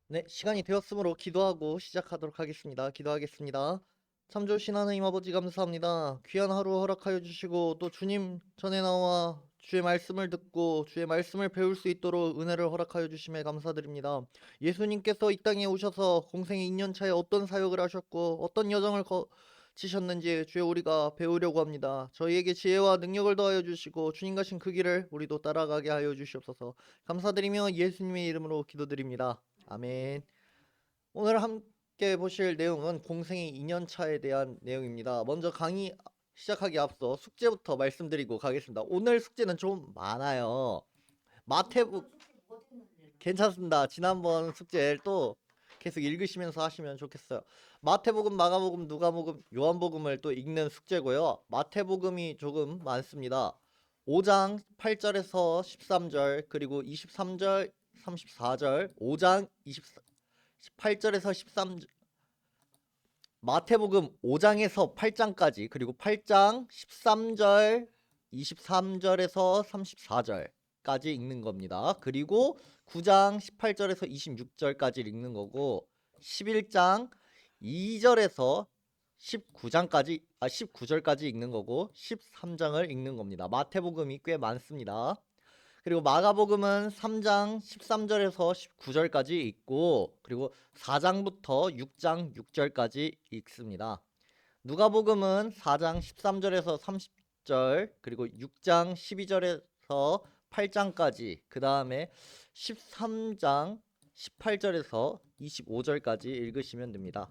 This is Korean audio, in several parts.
네, 시간이 되었으므로 기도하고 시작하도록 하겠습니다. 기도하겠습니다. 참 좋으신 하나님 아버지 감사합니다. 귀한 하루 허락하여 주시고 또 주님 전에 나와 주의 말씀을 듣고 주의 말씀을 배울 수 있도록 은혜를 허락하여 주심에 감사드립니다. 예수님께서 이 땅에 오셔서 공생의 2년 차에 어떤 사역을 하셨고 어떤 여정을 거치셨는지 주여 우리가 배우려고 합니다. 저희에게 지혜와 능력을 더하여 주시고 주님 가신 그 길을 우리도 따라가게 하여 주시옵소서. 감사드리며 예수님의 이름으로 기도드립니다. 아멘. 오늘 함께 보실 내용은 공생의 2년 차에 대한 내용입니다. 먼저 강의 시작하기 앞서 숙제부터 말씀드리고 가겠습니다. 오늘 숙제는 좀 많아요. 마태복 괜찮습니다. 지난번 숙제를 또 계속 읽으시면서 하시면 좋겠어요. 마태복음, 마가복음, 누가복음, 요한복음을 또 읽는 숙제고요. 마태복음이 조금 많습니다. 5장 8절에서 13절 그리고 23절 34절 5장 18절에서 13절 마태복음 5장에서 8장까지 그리고 8장 13절 23절에서 34절까지 읽는 겁니다. 그리고 9장 18절에서 26절까지 읽는 거고 11장 2절에서 19절까지 읽는 거고 13장을 읽는 겁니다. 마태복음이 꽤 많습니다. 그리고 마가복음은 3장 13절에서 19절까지 읽고 그리고 4장부터 6장 6절까지 읽습니다. 누가복음은 4장 13절에서 30절 그리고 6장 12절에서 8장까지 그 다음에 13장 18절에서 25절까지 읽으시면 됩니다.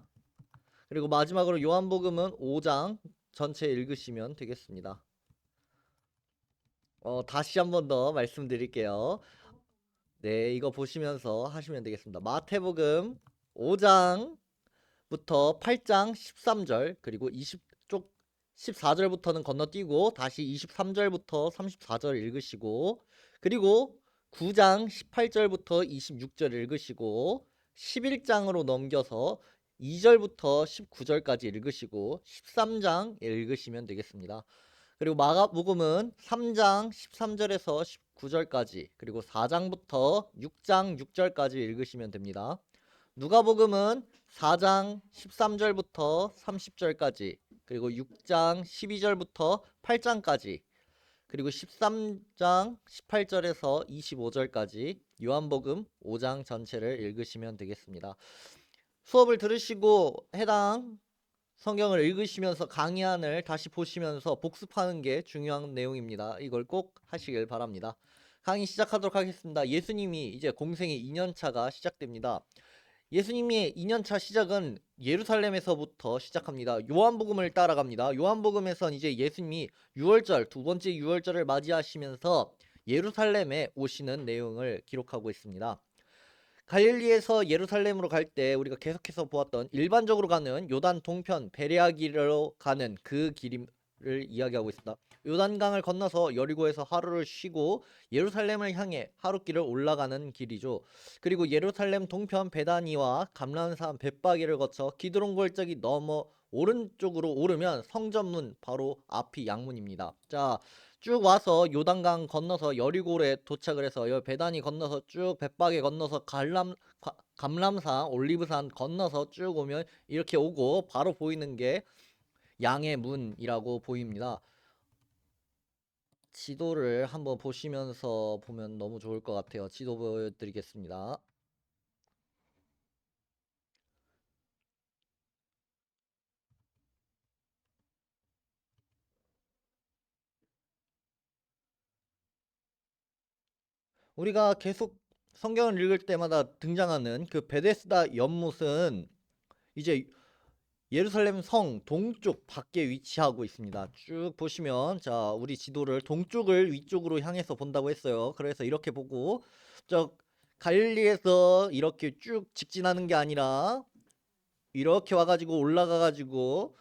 그리고 마지막으로 요한복음은 5장 전체 읽으시면 되겠습니다. 다시 한 번 더 말씀드릴게요. 네, 이거 보시면서 하시면 되겠습니다. 마태복음 5장부터 8장 13절 그리고 20쪽 14절부터는 건너뛰고 다시 23절부터 34절 읽으시고 그리고 9장 18절부터 26절 읽으시고 11장으로 넘겨서 2절부터 19절까지 읽으시고 13장 읽으시면 되겠습니다. 그리고 마가복음은 3장 13절에서 19절까지 그리고 4장부터 6장 6절까지 읽으시면 됩니다. 누가복음은 4장 13절부터 30절까지 그리고 6장 12절부터 8장까지 그리고 13장 18절에서 25절까지 요한복음 5장 전체를 읽으시면 되겠습니다. 수업을 들으시고 해당 성경을 읽으시면서 강의안을 다시 보시면서 복습하는 게 중요한 내용입니다. 이걸 꼭 하시길 바랍니다. 강의 시작하도록 하겠습니다. 예수님이 이제 공생의 2년차가 시작됩니다. 예수님의 2년차 시작은 예루살렘에서부터 시작합니다. 요한복음을 따라갑니다. 요한복음에선 이제 예수님이 6월절, 두 번째 6월절을 맞이하시면서 예루살렘에 오시는 내용을 기록하고 있습니다. 갈릴리에서 예루살렘으로 갈 때 우리가 계속해서 보았던 일반적으로 가는 요단 동편 베레아길로 가는 그 길을 이야기하고 있습니다. 요단강을 건너서 여리고에서 하루를 쉬고 예루살렘을 향해 하루길을 올라가는 길이죠. 그리고 예루살렘 동편 베다니와 감람산 벳바기를 거쳐 기드론 골짜기 넘어 오른쪽으로 오르면 성전문 바로 앞이 양문입니다. 자, 쭉 와서 요단강 건너서 여리고에 도착을 해서 여 베다니 건너서 쭉 벳바게 건너서 감람산 올리브산 건너서 쭉 오면 이렇게 오고 바로 보이는 게 양의 문이라고 보입니다. 지도를 한번 보시면서 보면 너무 좋을 것 같아요. 지도 보여드리겠습니다. 우리가 계속 성경을 읽을 때마다 등장하는 그 베데스다 연못은 이제 예루살렘 성 동쪽 밖에 위치하고 있습니다. 쭉 보시면 자 우리 지도를 동쪽을 위쪽으로 향해서 본다고 했어요. 그래서 이렇게 보고 저 갈릴리에서 이렇게 쭉 직진하는 게 아니라 이렇게 와가지고 올라가가지고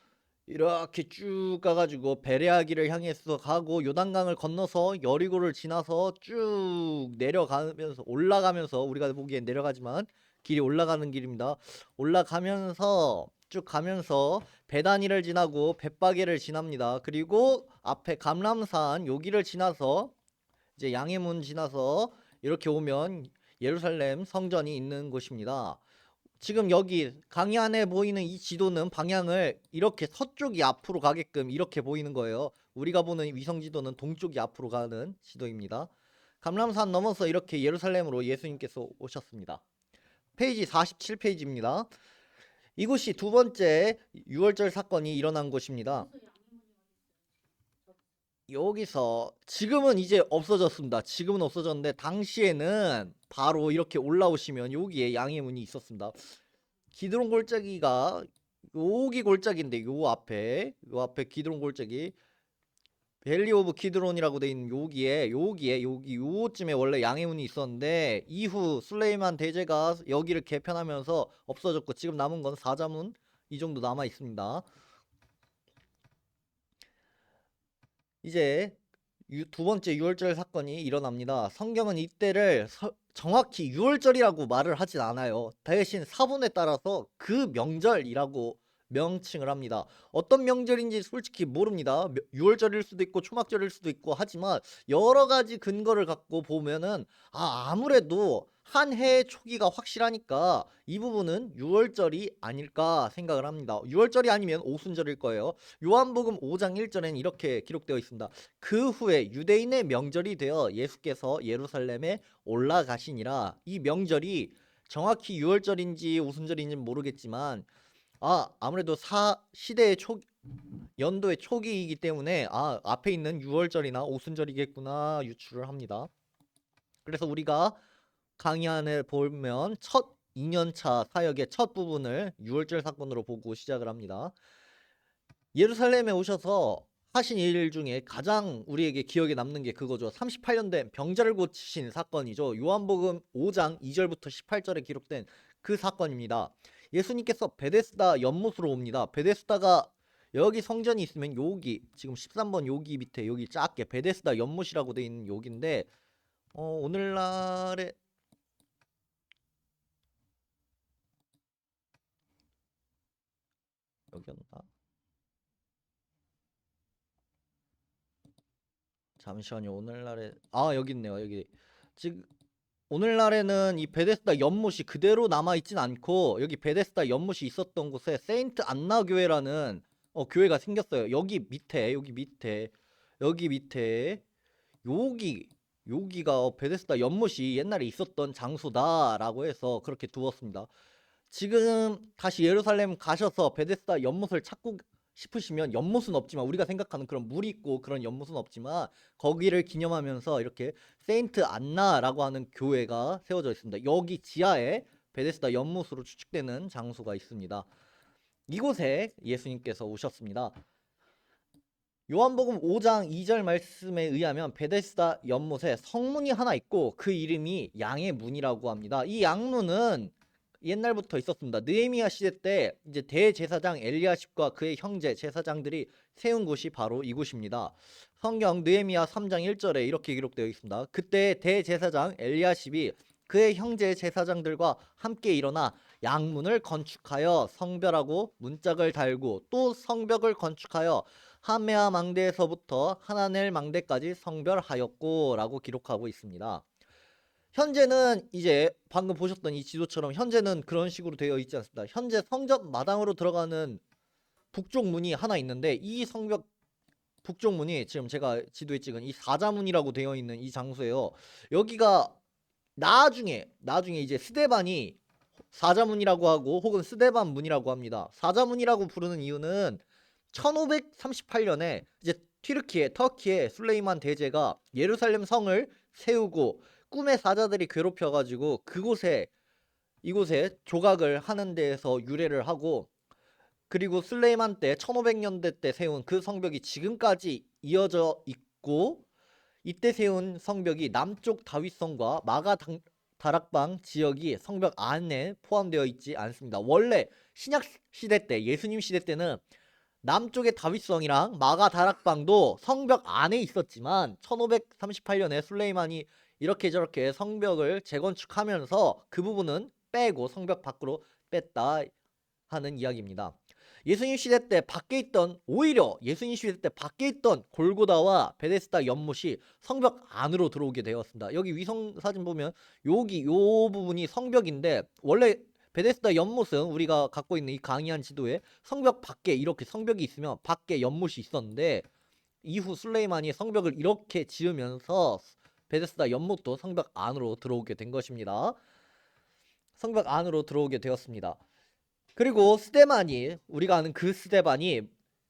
이렇게 쭉 가가지고 베레아기를 향해서 가고 요단강을 건너서 여리고를 지나서 쭉 내려가면서 올라가면서 우리가 보기엔 내려가지만 길이 올라가는 길입니다. 올라가면서 쭉 가면서 베다니를 지나고 벳바게를 지납니다. 그리고 앞에 감람산 여기를 지나서 이제 양해문 지나서 이렇게 오면 예루살렘 성전이 있는 곳입니다. 지금 여기 강의 안에 보이는 이 지도는 방향을 이렇게 서쪽이 앞으로 가게끔 이렇게 보이는 거예요. 우리가 보는 위성 지도는 동쪽이 앞으로 가는 지도입니다. 감람산 넘어서 이렇게 예루살렘으로 예수님께서 오셨습니다. 페이지 47페이지입니다. 이곳이 두 번째 6월절 사건이 일어난 곳입니다. 여기서 지금은 이제 없어졌습니다. 지금은 없어졌는데 당시에는 바로 이렇게 올라오시면 여기에 양의 문이 있었습니다. 기드론 골짜기가 여기 골짜기인데 요 앞에 기드론 골짜기 밸리 오브 기드론이라고 돼 있는 여기 요쯤에 원래 양의 문이 있었는데 이후 술레이만 대제가 여기를 개편하면서 없어졌고 지금 남은 건 사자문 이 정도 남아 있습니다. 이제 두 번째 6월절 사건이 일어납니다. 성경은 이때를 정확히 6월절이라고 말을 하진 않아요. 대신 사본에 따라서 그 명절이라고 명칭을 합니다. 어떤 명절인지 솔직히 모릅니다. 6월절일 수도 있고 초막절일 수도 있고 하지만 여러 가지 근거를 갖고 보면은 아무래도 한 해의 초기가 확실하니까 이 부분은 6월절이 아닐까 생각을 합니다. 6월절이 아니면 오순절일 거예요. 요한복음 5장 1절에는 이렇게 기록되어 있습니다. 그 후에 유대인의 명절이 되어 예수께서 예루살렘에 올라가시니라. 이 명절이 정확히 6월절인지 오순절인지는 모르겠지만 아무래도 시대의 연도의 초기이기 때문에 앞에 있는 6월절이나 오순절이겠구나 유추를 합니다. 그래서 우리가 강의 안에 보면 첫 2년차 사역의 첫 부분을 6월절 사건으로 보고 시작을 합니다. 예루살렘에 오셔서 하신 일 중에 가장 우리에게 기억에 남는 게 그거죠. 38년 된 병자를 고치신 사건이죠. 요한복음 5장 2절부터 18절에 기록된 그 사건입니다. 예수님께서 베데스다 연못으로 옵니다. 베데스다가 여기 성전이 있으면 여기 지금 13번 여기 밑에 여기 작게 베데스다 연못이라고 돼 있는 여기인데 오늘날에 여기였나? 잠시만요. 오늘날에 여기 있네요. 여기 지금 오늘날에는 이 베데스다 연못이 그대로 남아있진 않고 여기 베데스다 연못이 있었던 곳에 세인트 안나 교회라는 교회가 생겼어요. 여기 밑에 여기가 베데스다 연못이 옛날에 있었던 장소다라고 해서 그렇게 두었습니다. 지금 다시 예루살렘 가셔서 베데스다 연못을 찾고 싶으시면 연못은 없지만 우리가 생각하는 그런 물이 있고 그런 연못은 없지만 거기를 기념하면서 이렇게 세인트 안나라고 하는 교회가 세워져 있습니다. 여기 지하에 베데스다 연못으로 추측되는 장소가 있습니다. 이곳에 예수님께서 오셨습니다. 요한복음 5장 2절 말씀에 의하면 베데스다 연못에 성문이 하나 있고 그 이름이 양의 문이라고 합니다. 이 양문은 옛날부터 있었습니다. 느헤미야 시대 때 이제 대제사장 엘리야십과 그의 형제 제사장들이 세운 곳이 바로 이곳입니다. 성경 느헤미야 3장 1절에 이렇게 기록되어 있습니다. 그때 대제사장 엘리야십이 그의 형제 제사장들과 함께 일어나 양문을 건축하여 성별하고 문짝을 달고 또 성벽을 건축하여 하메아 망대에서부터 하나넬 망대까지 성별하였고 라고 기록하고 있습니다. 현재는 이제 방금 보셨던 이 지도처럼 현재는 그런 식으로 되어 있지 않습니다. 현재 성전 마당으로 들어가는 북쪽 문이 하나 있는데 이 성벽 북쪽 문이 지금 제가 지도에 찍은 이 사자문이라고 되어 있는 이 장소예요. 여기가 나중에 이제 스데반이 사자문이라고 하고 혹은 스데반 문이라고 합니다. 사자문이라고 부르는 이유는 1538년에 이제 터키의 술레이만 대제가 예루살렘 성을 세우고 꿈의 사자들이 괴롭혀가지고 이곳에 조각을 하는 데에서 유래를 하고 그리고 슬레이만 때 1500년대 때 세운 그 성벽이 지금까지 이어져 있고 이때 세운 성벽이 남쪽 다윗성과 마가 다락방 지역이 성벽 안에 포함되어 있지 않습니다. 원래 신약 시대 때 예수님 시대 때는 남쪽의 다윗성이랑 마가 다락방도 성벽 안에 있었지만 1538년에 술레이만이 이렇게 저렇게 성벽을 재건축하면서 그 부분은 빼고 성벽 밖으로 뺐다 하는 이야기입니다. 예수님 시대 때 밖에 있던 오히려 예수님 시대 때 밖에 있던 골고다와 베데스다 연못이 성벽 안으로 들어오게 되었습니다. 여기 위성 사진 보면 여기 요 부분이 성벽인데 원래 베데스다 연못은 우리가 갖고 있는 이 강의한 지도에 성벽 밖에 이렇게 성벽이 있으면 밖에 연못이 있었는데 이후 술레이만이 성벽을 이렇게 지으면서 베데스다 연못도 성벽 안으로 들어오게 된 것입니다. 성벽 안으로 들어오게 되었습니다. 그리고 스데반이 우리가 아는 그 스데반이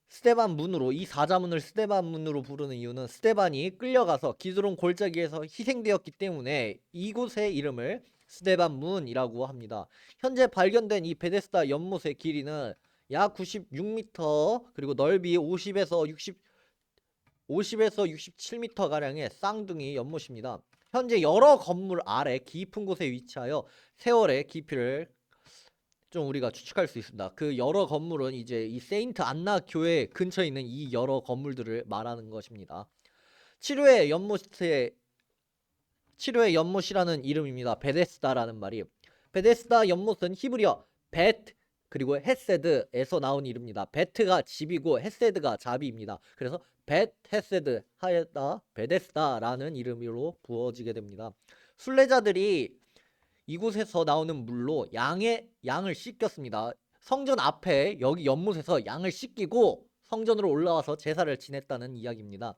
스데반 문으로 이 사자문을 스데반 문으로 부르는 이유는 스데반이 끌려가서 기드론 골짜기에서 희생되었기 때문에 이곳의 이름을 스데반 문이라고 합니다. 현재 발견된 이 베데스다 연못의 길이는 약 96m 그리고 넓이 50에서 67m 가량의 쌍둥이 연못입니다. 현재 여러 건물 아래 깊은 곳에 위치하여 세월의 깊이를 좀 우리가 추측할 수 있습니다. 그 여러 건물은 이제 이 세인트 안나 교회 근처에 있는 이 여러 건물들을 말하는 것입니다. 치료의 연못이라는 이름입니다. 베데스다라는 말이. 베데스다 연못은 히브리어 벳 그리고 헤세드에서 나온 이름입니다. 베트가 집이고 헤세드가 자비입니다. 그래서 벳 헤세드 하였다 베데스다라는 이름으로 부어지게 됩니다. 순례자들이 이곳에서 나오는 물로 양을 씻겼습니다. 성전 앞에 여기 연못에서 양을 씻기고 성전으로 올라와서 제사를 지냈다는 이야기입니다.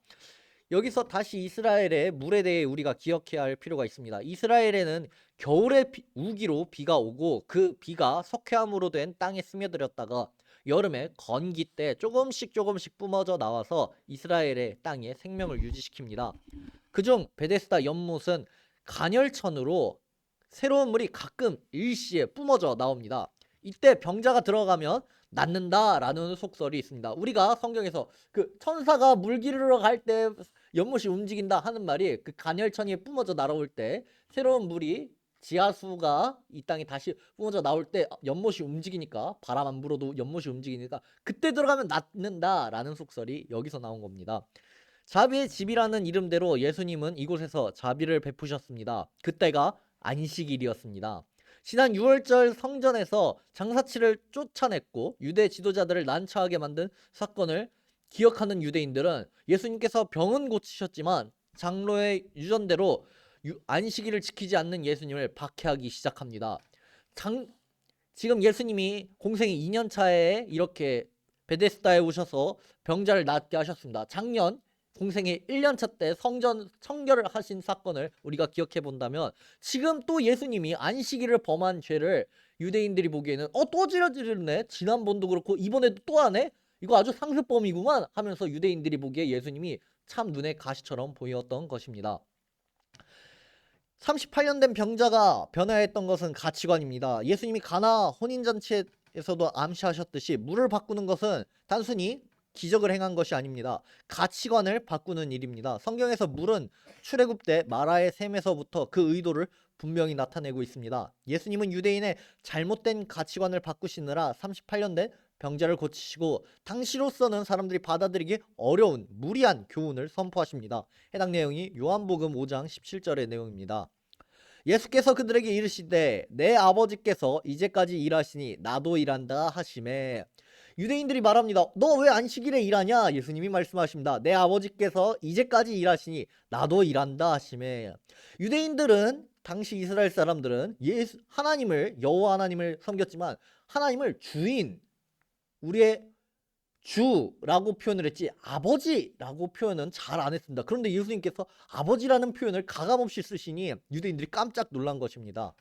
여기서 다시 이스라엘의 물에 대해 우리가 기억해야 할 필요가 있습니다. 이스라엘에는 겨울에 우기로 비가 오고 그 비가 석회암으로 된 땅에 스며들었다가 여름에 건기 때 조금씩 뿜어져 나와서 이스라엘의 땅에 생명을 유지시킵니다. 그중 베데스다 연못은 간열천으로 새로운 물이 가끔 일시에 뿜어져 나옵니다. 이때 병자가 들어가면 낫는다라는 속설이 있습니다. 우리가 성경에서 그 천사가 물 기르러 갈 때 연못이 움직인다 하는 말이 그 간열천이 뿜어져 나올 때 새로운 물이 지하수가 이 땅에 다시 뿜어져 나올 때 연못이 움직이니까 바람 안 불어도 연못이 움직이니까 그때 들어가면 낫는다라는 속설이 여기서 나온 겁니다. 자비의 집이라는 이름대로 예수님은 이곳에서 자비를 베푸셨습니다. 그때가 안식일이었습니다. 지난 6월절 성전에서 장사치를 쫓아냈고 유대 지도자들을 난처하게 만든 사건을 기억하는 유대인들은 예수님께서 병은 고치셨지만 장로의 유전대로 안식일을 지키지 않는 예수님을 박해하기 시작합니다. 지금 예수님이 공생이 2년차에 이렇게 베데스다에 오셔서 병자를 낫게 하셨습니다. 작년 공생의 1년차 때 성전 청결을 하신 사건을 우리가 기억해 본다면 지금 또 예수님이 안식일을 범한 죄를 유대인들이 보기에는 또 지르네 지난번도 그렇고 이번에도 또 하네 이거 아주 상습범이구만 하면서 유대인들이 보기에 예수님이 참 눈에 가시처럼 보였던 것입니다. 38년 된 병자가 변화했던 것은 가치관입니다. 예수님이 가나 혼인잔치에서도 암시하셨듯이 물을 바꾸는 것은 단순히 기적을 행한 것이 아닙니다. 가치관을 바꾸는 일입니다. 성경에서 물은 출애굽 때 마라의 샘에서부터 그 의도를 분명히 나타내고 있습니다. 예수님은 유대인의 잘못된 가치관을 바꾸시느라 38년 된 병자를 고치시고 당시로서는 사람들이 받아들이기 어려운 무리한 교훈을 선포하십니다. 해당 내용이 요한복음 5장 17절의 내용입니다. 예수께서 그들에게 이르시되 내 아버지께서 이제까지 일하시니 나도 일한다 하시매. 유대인들이 말합니다. 너 왜 안식일에 일하냐? 예수님이 말씀하십니다. 내 아버지께서 이제까지 일하시니 나도 일한다 하시매. 유대인들은 당시 이스라엘 사람들은 하나님을 여호와 하나님을 섬겼지만 하나님을 주인 우리의 주라고 표현을 했지 아버지라고 표현은 잘 안 했습니다. 그런데 예수님께서 아버지라는 표현을 가감없이 쓰시니 유대인들이 깜짝 놀란 것입니다.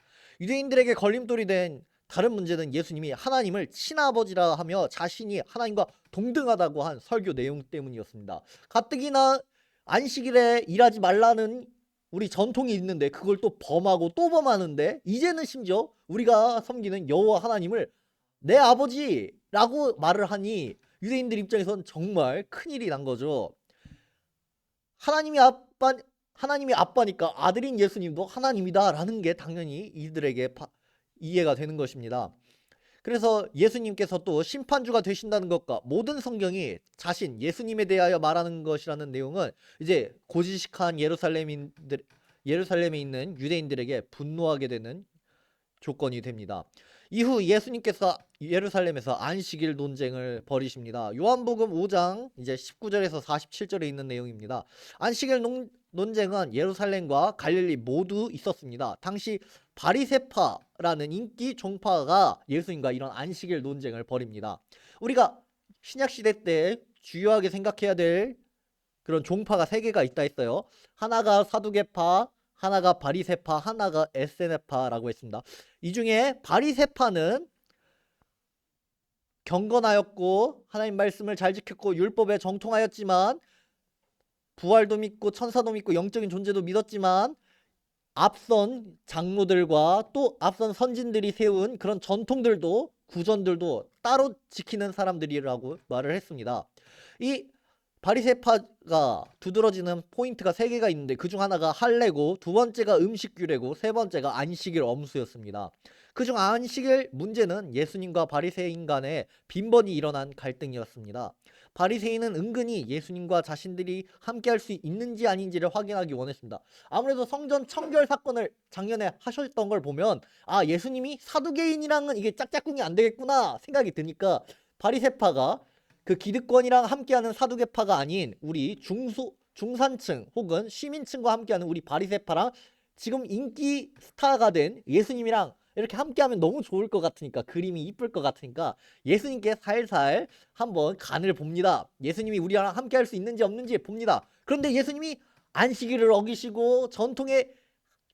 유대인들에게 걸림돌이 된 다른 문제는 예수님이 하나님을 친아버지라 하며 자신이 하나님과 동등하다고 한 설교 내용 때문이었습니다. 가뜩이나 안식일에 일하지 말라는 우리 전통이 있는데 그걸 또 범하고 또 범하는데 이제는 심지어 우리가 섬기는 여호와 하나님을 내 아버지라고 말을 하니 유대인들 입장에선 정말 큰일이 난 거죠. 하나님이 아빠니까 아들인 예수님도 하나님이다라는 게 당연히 이들에게 이해가 되는 것입니다. 그래서 예수님께서 또 심판주가 되신다는 것과 모든 성경이 자신 예수님에 대하여 말하는 것이라는 내용은 이제 고지식한 예루살렘에 있는 유대인들에게 분노하게 되는 조건이 됩니다. 이후 예수님께서 예루살렘에서 안식일 논쟁을 벌이십니다. 요한복음 5장 이제 19절에서 47절에 있는 내용입니다. 안식일 논쟁은 예루살렘과 갈릴리 모두 있었습니다. 당시 바리새파라는 인기 종파가 예수님과 이런 안식일 논쟁을 벌입니다. 우리가 신약 시대 때 주요하게 생각해야 될 그런 종파가 세 개가 있다 했어요. 하나가 사두개파, 하나가 바리새파, 하나가 에세네파라고 했습니다. 이 중에 바리새파는 경건하였고 하나님 말씀을 잘 지켰고 율법에 정통하였지만 부활도 믿고 천사도 믿고 영적인 존재도 믿었지만 앞선 장로들과 또 앞선 선진들이 세운 그런 전통들도 구전들도 따로 지키는 사람들이라고 말을 했습니다. 이 바리새파가 두드러지는 포인트가 3개가 있는데 그중 하나가 할례고 두 번째가 음식 규례고 세 번째가 안식일 엄수였습니다. 그중 안식일 문제는 예수님과 바리새인 간에 빈번히 일어난 갈등이었습니다. 바리새인은 은근히 예수님과 자신들이 함께할 수 있는지 아닌지를 확인하기 원했습니다. 아무래도 성전 청결 사건을 작년에 하셨던 걸 보면 아 예수님이 사두개인이랑은 이게 짝짝꿍이 안 되겠구나 생각이 드니까 바리새파가 그 기득권이랑 함께하는 사두개파가 아닌 우리 중산층 혹은 시민층과 함께하는 우리 바리새파랑 지금 인기 스타가 된 예수님이랑 이렇게 함께하면 너무 좋을 것 같으니까 그림이 이쁠 것 같으니까 예수님께 살살 한번 간을 봅니다. 예수님이 우리랑 함께할 수 있는지 없는지 봅니다. 그런데 예수님이 안식일을 어기시고 전통에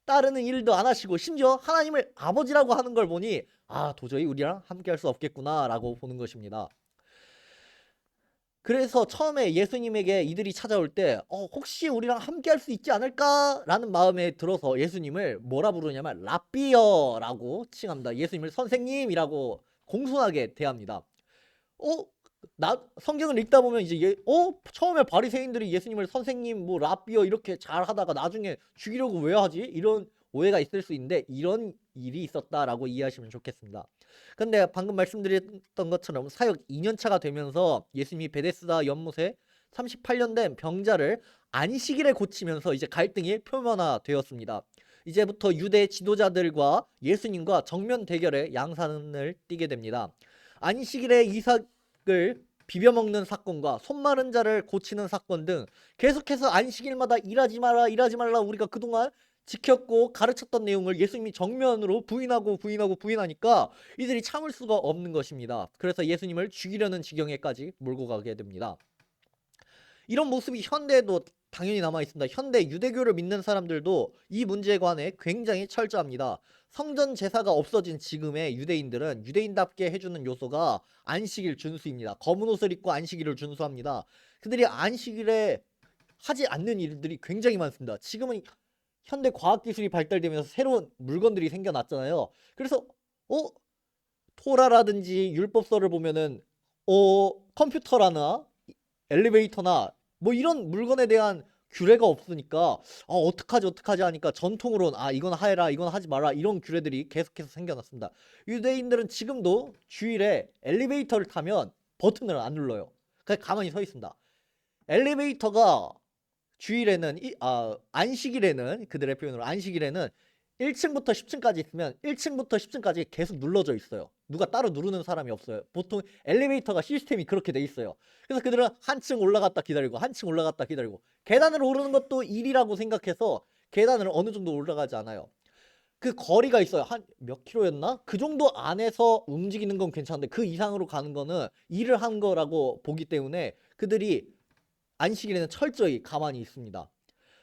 따르는 일도 안 하시고 심지어 하나님을 아버지라고 하는 걸 보니 아 도저히 우리랑 함께할 수 없겠구나 라고 보는 것입니다. 그래서 처음에 예수님에게 이들이 찾아올 때 혹시 우리랑 함께 할 수 있지 않을까라는 마음에 들어서 예수님을 뭐라 부르냐면 랍비어라고 칭합니다. 예수님을 선생님이라고 공손하게 대합니다. 어? 성경을 읽다 보면 이제 처음에 바리새인들이 예수님을 선생님 뭐 랍비어 이렇게 잘 하다가 나중에 죽이려고 왜 하지? 이런 오해가 있을 수 있는데 이런 일이 있었다라고 이해하시면 좋겠습니다. 근데 방금 말씀드렸던 것처럼 사역 2년차가 되면서 예수님이 베데스다 연못에 38년 된 병자를 안식일에 고치면서 이제 갈등이 표면화되었습니다. 이제부터 유대 지도자들과 예수님과 정면 대결의 양산을 띠게 됩니다. 안식일에 이삭을 비벼먹는 사건과 손 마른 자를 고치는 사건 등 계속해서 안식일마다 일하지 마라 일하지 말라 우리가 그동안 지켰고 가르쳤던 내용을 예수님이 정면으로 부인하니까 이들이 참을 수가 없는 것입니다. 그래서 예수님을 죽이려는 지경에까지 몰고 가게 됩니다. 이런 모습이 현대에도 당연히 남아 있습니다. 현대 유대교를 믿는 사람들도 이 문제에 관해 굉장히 철저합니다. 성전 제사가 없어진 지금의 유대인들은 유대인답게 해주는 요소가 안식일 준수입니다. 검은 옷을 입고 안식일을 준수합니다. 그들이 안식일에 하지 않는 일들이 굉장히 많습니다. 지금은 현대 과학기술이 발달되면서 새로운 물건들이 생겨났잖아요. 그래서 어? 토라라든지 율법서를 보면은 컴퓨터라나 엘리베이터나 뭐 이런 물건에 대한 규례가 없으니까 어떡하지 하니까 전통으로는 이건 하라 이건 하지 마라 이런 규례들이 계속해서 생겨났습니다. 유대인들은 지금도 주일에 엘리베이터를 타면 버튼을 안 눌러요. 그냥 가만히 서 있습니다. 엘리베이터가 주일에는 안식일에는 그들의 표현으로 안식일에는 1층부터 10층까지 있으면 1층부터 10층까지 계속 눌러져 있어요. 누가 따로 누르는 사람이 없어요. 보통 엘리베이터가 시스템이 그렇게 돼 있어요. 그래서 그들은 한 층 올라갔다 기다리고 한 층 올라갔다 기다리고 계단을 오르는 것도 일이라고 생각해서 계단을 어느 정도 올라가지 않아요. 그 거리가 있어요. 한 몇 킬로였나? 그 정도 안에서 움직이는 건 괜찮은데 그 이상으로 가는 거는 일을 한 거라고 보기 때문에 그들이 안식일에는 철저히 가만히 있습니다.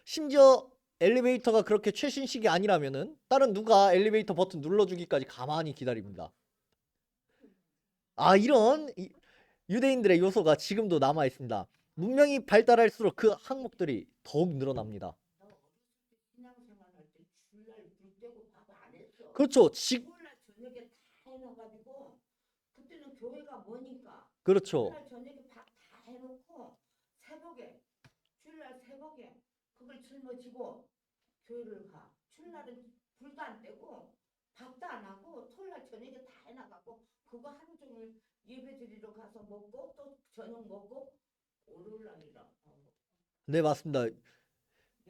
심지어 엘리베이터가 그렇게 최신식이 아니라면은 다른 누가 엘리베이터 버튼 눌러주기까지 가만히 기다립니다. 이런 유대인들의 요소가 지금도 남아 있습니다. 문명이 발달할수록 그 항목들이 더욱 늘어납니다. 신앙생활할 때 주일날 불 떼고 밥 안 했어. 그렇죠. 주일날 저녁에 다 해놔가지고 그때는 교회가 머니까 그렇죠. 주일날 저녁에 밥 다 해놓고 주일날 새벽에 그걸 짊어지고 교회를 가. 주일날은 불도 안 떼고 밥도 안 하고 토요일날 저녁에 다 해놔갖고 그거 하루 종일 예배 드리러 가서 먹고 또 저녁 먹고 월요일날이라. 네, 맞습니다. 내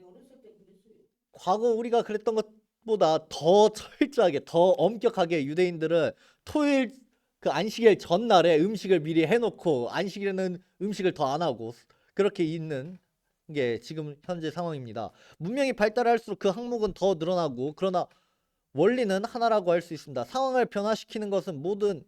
어렸을 때 그랬어요. 과거 우리가 그랬던 한국보다 더 철저하게, 더 엄격하게 유대인들은 토요일 그 안식일 전날에 음식을 미리 해놓고 안식일에는 음식을 더 안 하고 그렇게 있는 게 지금 현재 상황입니다. 문명이 발달할수록 그 항목은 더 늘어나고, 그러나 원리는 하나라고 할 수 있습니다. 상황을 변화시키는 것은 모든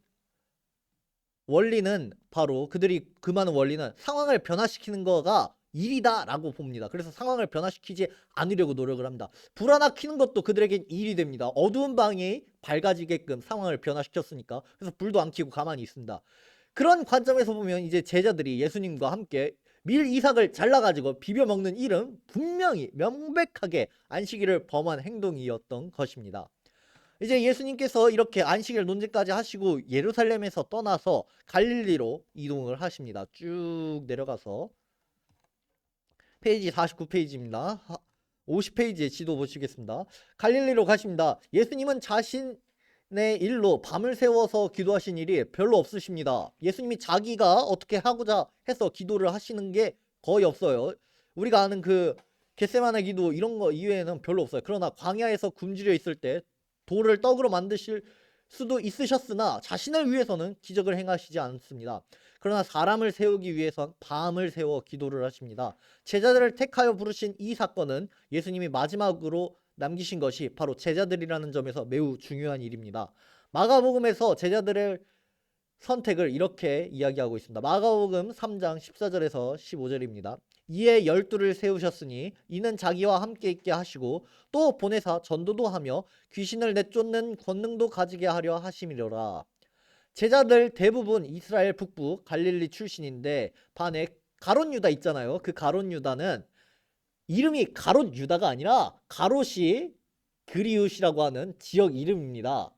원리는 바로 그들이 그 많은 원리는 상황을 변화시키는 거가 일이다 라고 봅니다. 그래서 상황을 변화시키지 않으려고 노력을 합니다. 불 하나 켜는 것도 그들에겐 일이 됩니다. 어두운 방이 밝아지게끔 상황을 변화시켰으니까. 그래서 불도 안 켜고 가만히 있습니다. 그런 관점에서 보면 이제 제자들이 예수님과 함께 밀 이삭을 잘라가지고 비벼 먹는 일은 분명히 명백하게 안식일을 범한 행동이었던 것입니다. 이제 예수님께서 이렇게 안식일 논쟁까지 하시고 예루살렘에서 떠나서 갈릴리로 이동을 하십니다. 쭉 내려가서 페이지 49페이지입니다. 50페이지의 지도 보시겠습니다. 갈릴리로 가십니다. 예수님은 자신의 일로 밤을 새워서 기도하신 일이 별로 없으십니다. 예수님이 자기가 어떻게 하고자 해서 기도를 하시는 게 거의 없어요. 우리가 아는 그 겟세마네 기도 이런 거 이외에는 별로 없어요. 그러나 광야에서 굶주려 있을 때 돌을 떡으로 만드실 수도 있으셨으나 자신을 위해서는 기적을 행하시지 않습니다. 그러나 사람을 세우기 위해선 밤을 새워 기도를 하십니다. 제자들을 택하여 부르신 이 사건은 예수님이 마지막으로 남기신 것이 바로 제자들이라는 점에서 매우 중요한 일입니다. 마가복음에서 제자들의 선택을 이렇게 이야기하고 있습니다. 마가복음 3장 14절에서 15절입니다. 이에 12를 세우셨으니 이는 자기와 함께 있게 하시고 또 보내사 전도도 하며 귀신을 내쫓는 권능도 가지게 하려 하심이로라. 제자들 대부분 이스라엘 북부 갈릴리 출신인데 반에 가롯 유다 있잖아요. 그 가롯 유다는 이름이 가롯 유다가 아니라 가롯이 그리웃이라고 하는 지역 이름입니다.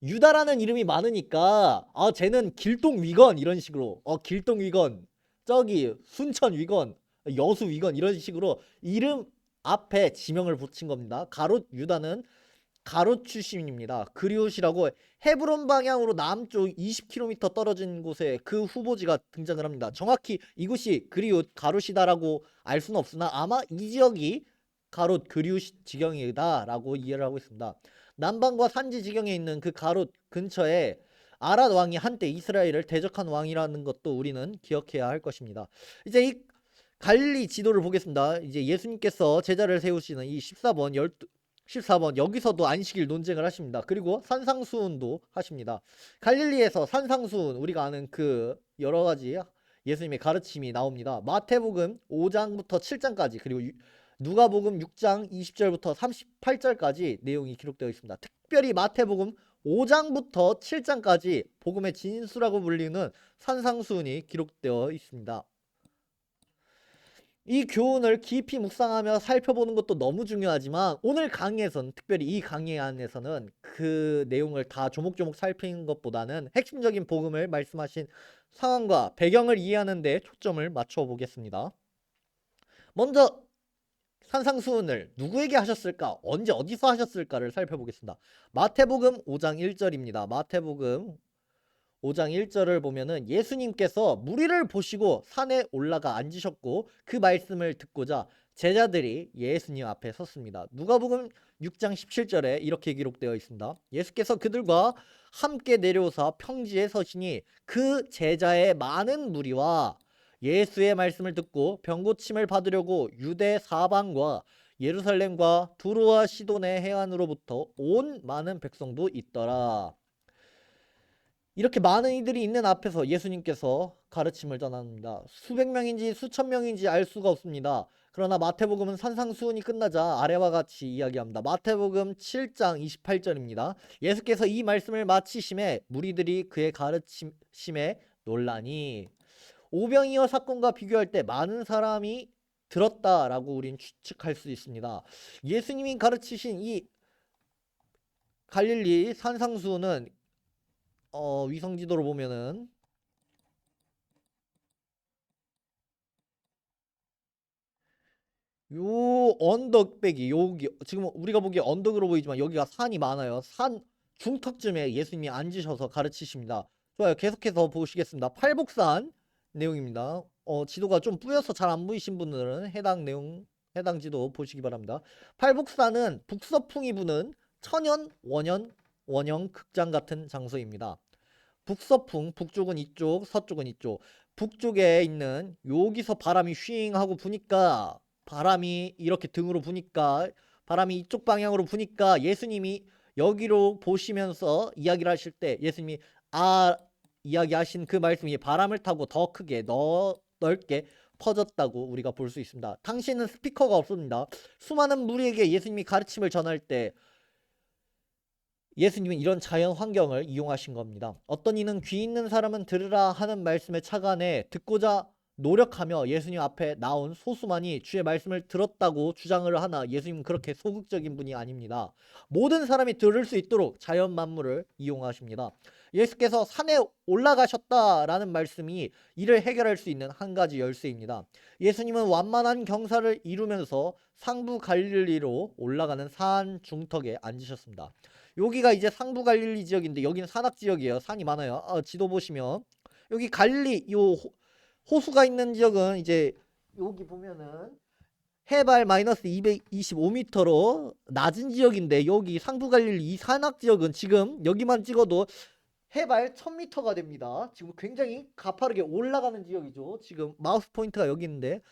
유다라는 이름이 많으니까 쟤는 길동 위건 이런 식으로 길동 위건, 저기 순천 위건, 여수 위건 이런 식으로 이름 앞에 지명을 붙인 겁니다. 가롯 유다는 가롯 출신입니다. 그리웃이라고 헤브론 방향으로 남쪽 20km 떨어진 곳에 그 후보지가 등장을 합니다. 정확히 이곳이 그리웃 가롯이다라고 알 수는 없으나 아마 이 지역이 가롯 그리웃 지경이다라고 이해를 하고 있습니다. 남방과 산지 지경에 있는 그 가롯 근처에 아랏 왕이 한때 이스라엘을 대적한 왕이라는 것도 우리는 기억해야 할 것입니다. 이제 이 갈릴리 지도를 보겠습니다. 이제 예수님께서 제자를 세우시는 이 14번 여기서도 안식일 논쟁을 하십니다. 그리고 산상수훈도 하십니다. 갈릴리에서 산상수훈 우리가 아는 그 여러가지 예수님의 가르침이 나옵니다. 마태복음 5장부터 7장까지 그리고 누가복음 6장 20절부터 38절까지 내용이 기록되어 있습니다. 특별히 마태복음 5장부터 7장까지 복음의 진수라고 불리는 산상수훈이 기록되어 있습니다. 이 교훈을 깊이 묵상하며 살펴보는 것도 너무 중요하지만 오늘 강의에서는 특별히 이 강의 안에서는 그 내용을 다 조목조목 살피는 것보다는 핵심적인 복음을 말씀하신 상황과 배경을 이해하는 데 초점을 맞춰 보겠습니다. 먼저 산상수훈을 누구에게 하셨을까? 언제 어디서 하셨을까를 살펴보겠습니다. 마태복음 5장 1절입니다. 마태복음 5장 1절을 보면은 예수님께서 무리를 보시고 산에 올라가 앉으셨고 그 말씀을 듣고자 제자들이 예수님 앞에 섰습니다. 누가복음 6장 17절에 이렇게 기록되어 있습니다. 예수께서 그들과 함께 내려오사 평지에 서시니 그 제자의 많은 무리와 예수의 말씀을 듣고 병고침을 받으려고 유대 사방과 예루살렘과 두로와 시돈의 해안으로부터 온 많은 백성도 있더라. 이렇게 많은 이들이 있는 앞에서 예수님께서 가르침을 전합니다. 수백 명인지 수천 명인지 알 수가 없습니다. 그러나 마태복음은 산상수훈이 끝나자 아래와 같이 이야기합니다. 마태복음 7장 28절입니다. 예수께서 이 말씀을 마치심에 무리들이 그의 가르침에 놀라니 오병이어 사건과 비교할 때 많은 사람이 들었다라고 우린 추측할 수 있습니다. 예수님이 가르치신 이 갈릴리 산상수훈은 위성지도로 보면은 요 언덕배기 여기 지금 우리가 보기에 언덕으로 보이지만 여기가 산이 많아요. 산 중턱쯤에 예수님이 앉으셔서 가르치십니다. 좋아요. 계속해서 보시겠습니다. 팔복산 내용입니다. 지도가 좀 뿌여서 잘 안 보이신 분들은 해당 내용 해당 지도 보시기 바랍니다. 팔복사는 북서풍이 부는 천연 원형 극장 같은 장소입니다. 북서풍, 북쪽은 이쪽, 서쪽은 이쪽. 북쪽에 있는 여기서 바람이 휘잉 하고 부니까 바람이 이렇게 등으로 부니까 바람이 이쪽 방향으로 부니까 예수님이 여기로 보시면서 이야기를 하실 때 예수님이 이야기하신 그 말씀이 바람을 타고 더 크게 넓게 퍼졌다고 우리가 볼 수 있습니다. 당시에는 스피커가 없습니다. 수많은 무리에게 예수님이 가르침을 전할 때 예수님은 이런 자연 환경을 이용하신 겁니다. 어떤 이는 귀 있는 사람은 들으라 하는 말씀에 착안해 듣고자 노력하며 예수님 앞에 나온 소수만이 주의 말씀을 들었다고 주장을 하나 예수님은 그렇게 소극적인 분이 아닙니다. 모든 사람이 들을 수 있도록 자연 만물을 이용하십니다. 예수께서 산에 올라가셨다라는 말씀이 이를 해결할 수 있는 한 가지 열쇠입니다. 예수님은 완만한 경사를 이루면서 상부 갈릴리로 올라가는 산 중턱에 앉으셨습니다. 여기가 이제 상부 갈릴리 지역인데 여기는 산악 지역이에요. 산이 많아요. 지도 보시면 여기 갈릴리 호수가 있는 지역은 이제 여기 보면은 해발 마이너스 225m로 낮은 지역인데 여기 상부 갈릴리 이 산악 지역은 지금 여기만 찍어도 해발 1000m가 됩니다. 지금 굉장히 가파르게 올라가는 지역이죠. 지금 마우스 포인트가 여기 있는데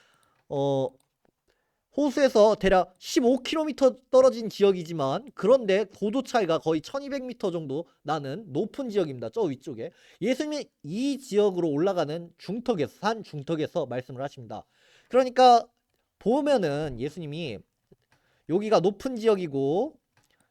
호수에서 대략 15km 떨어진 지역이지만 그런데 고도 차이가 거의 1200m 정도 나는 높은 지역입니다. 저 위쪽에 예수님이 이 지역으로 올라가는 중턱에서 산 중턱에서 말씀을 하십니다. 그러니까 보면은 예수님이 여기가 높은 지역이고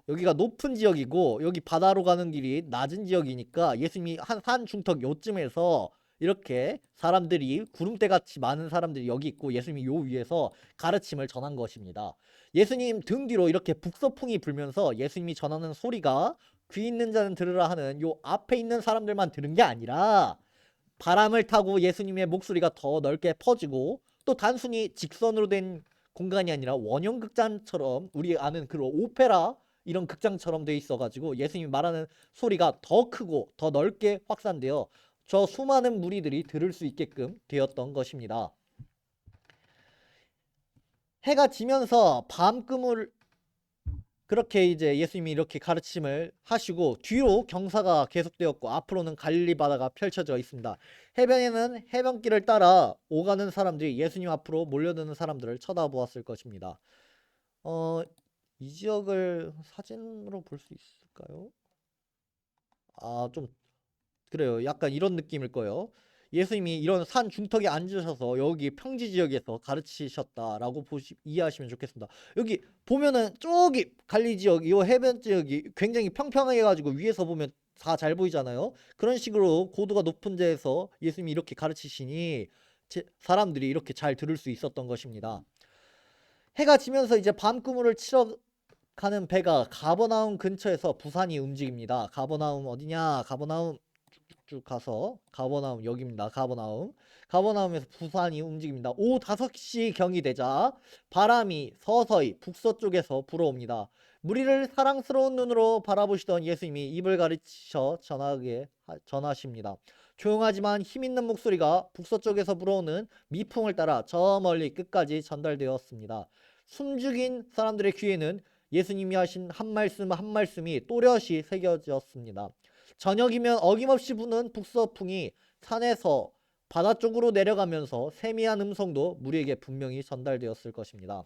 여기 바다로 가는 길이 낮은 지역이니까 예수님이 한 산 중턱 요쯤에서 이렇게 사람들이 구름대같이 많은 사람들이 여기 있고 예수님이 요 위에서 가르침을 전한 것입니다. 예수님 등 뒤로 이렇게 북서풍이 불면서 예수님이 전하는 소리가 귀 있는 자는 들으라 하는 요 앞에 있는 사람들만 들은 게 아니라 바람을 타고 예수님의 목소리가 더 넓게 퍼지고 또 단순히 직선으로 된 공간이 아니라 원형 극장처럼 우리 아는 그런 오페라 이런 극장처럼 돼 있어가지고 예수님이 말하는 소리가 더 크고 더 넓게 확산되어 저 수많은 무리들이 들을 수 있게끔 되었던 것입니다. 해가 지면서 밤금을 그렇게 이제 예수님이 이렇게 가르침을 하시고 뒤로 경사가 계속되었고 앞으로는 갈릴리 바다가 펼쳐져 있습니다. 해변에는 해변길을 따라 오가는 사람들이 예수님 앞으로 몰려드는 사람들을 쳐다보았을 것입니다. 이 지역을 사진으로 볼 수 있을까요? 좀 그래요. 약간 이런 느낌일 거예요. 예수님이 이런 산 중턱에 앉으셔서 여기 평지 지역에서 가르치셨다라고 이해하시면 좋겠습니다. 여기 보면은 저기 갈리 지역, 이 해변 지역이 굉장히 평평해 가지고 위에서 보면 다 잘 보이잖아요. 그런 식으로 고도가 높은 데에서 예수님이 이렇게 가르치시니 사람들이 이렇게 잘 들을 수 있었던 것입니다. 해가 지면서 이제 밤그물을 치러 가는 배가 가버나움 근처에서 부산이 움직입니다. 가버나움 어디냐? 가버나움 쭉 가서 가버나움 여기입니다. 가버나움에서 부산이 움직입니다. 오후 5시 경이 되자 바람이 서서히 북서쪽에서 불어옵니다. 무리를 사랑스러운 눈으로 바라보시던 예수님이 입을 가리쳐 전하십니다. 조용하지만 힘있는 목소리가 북서쪽에서 불어오는 미풍을 따라 저 멀리 끝까지 전달되었습니다. 숨죽인 사람들의 귀에는 예수님이 하신 한 말씀 한 말씀이 또렷이 새겨졌습니다. 저녁이면 어김없이 부는 북서풍이 산에서 바다 쪽으로 내려가면서 세미한 음성도 무리에게 분명히 전달되었을 것입니다.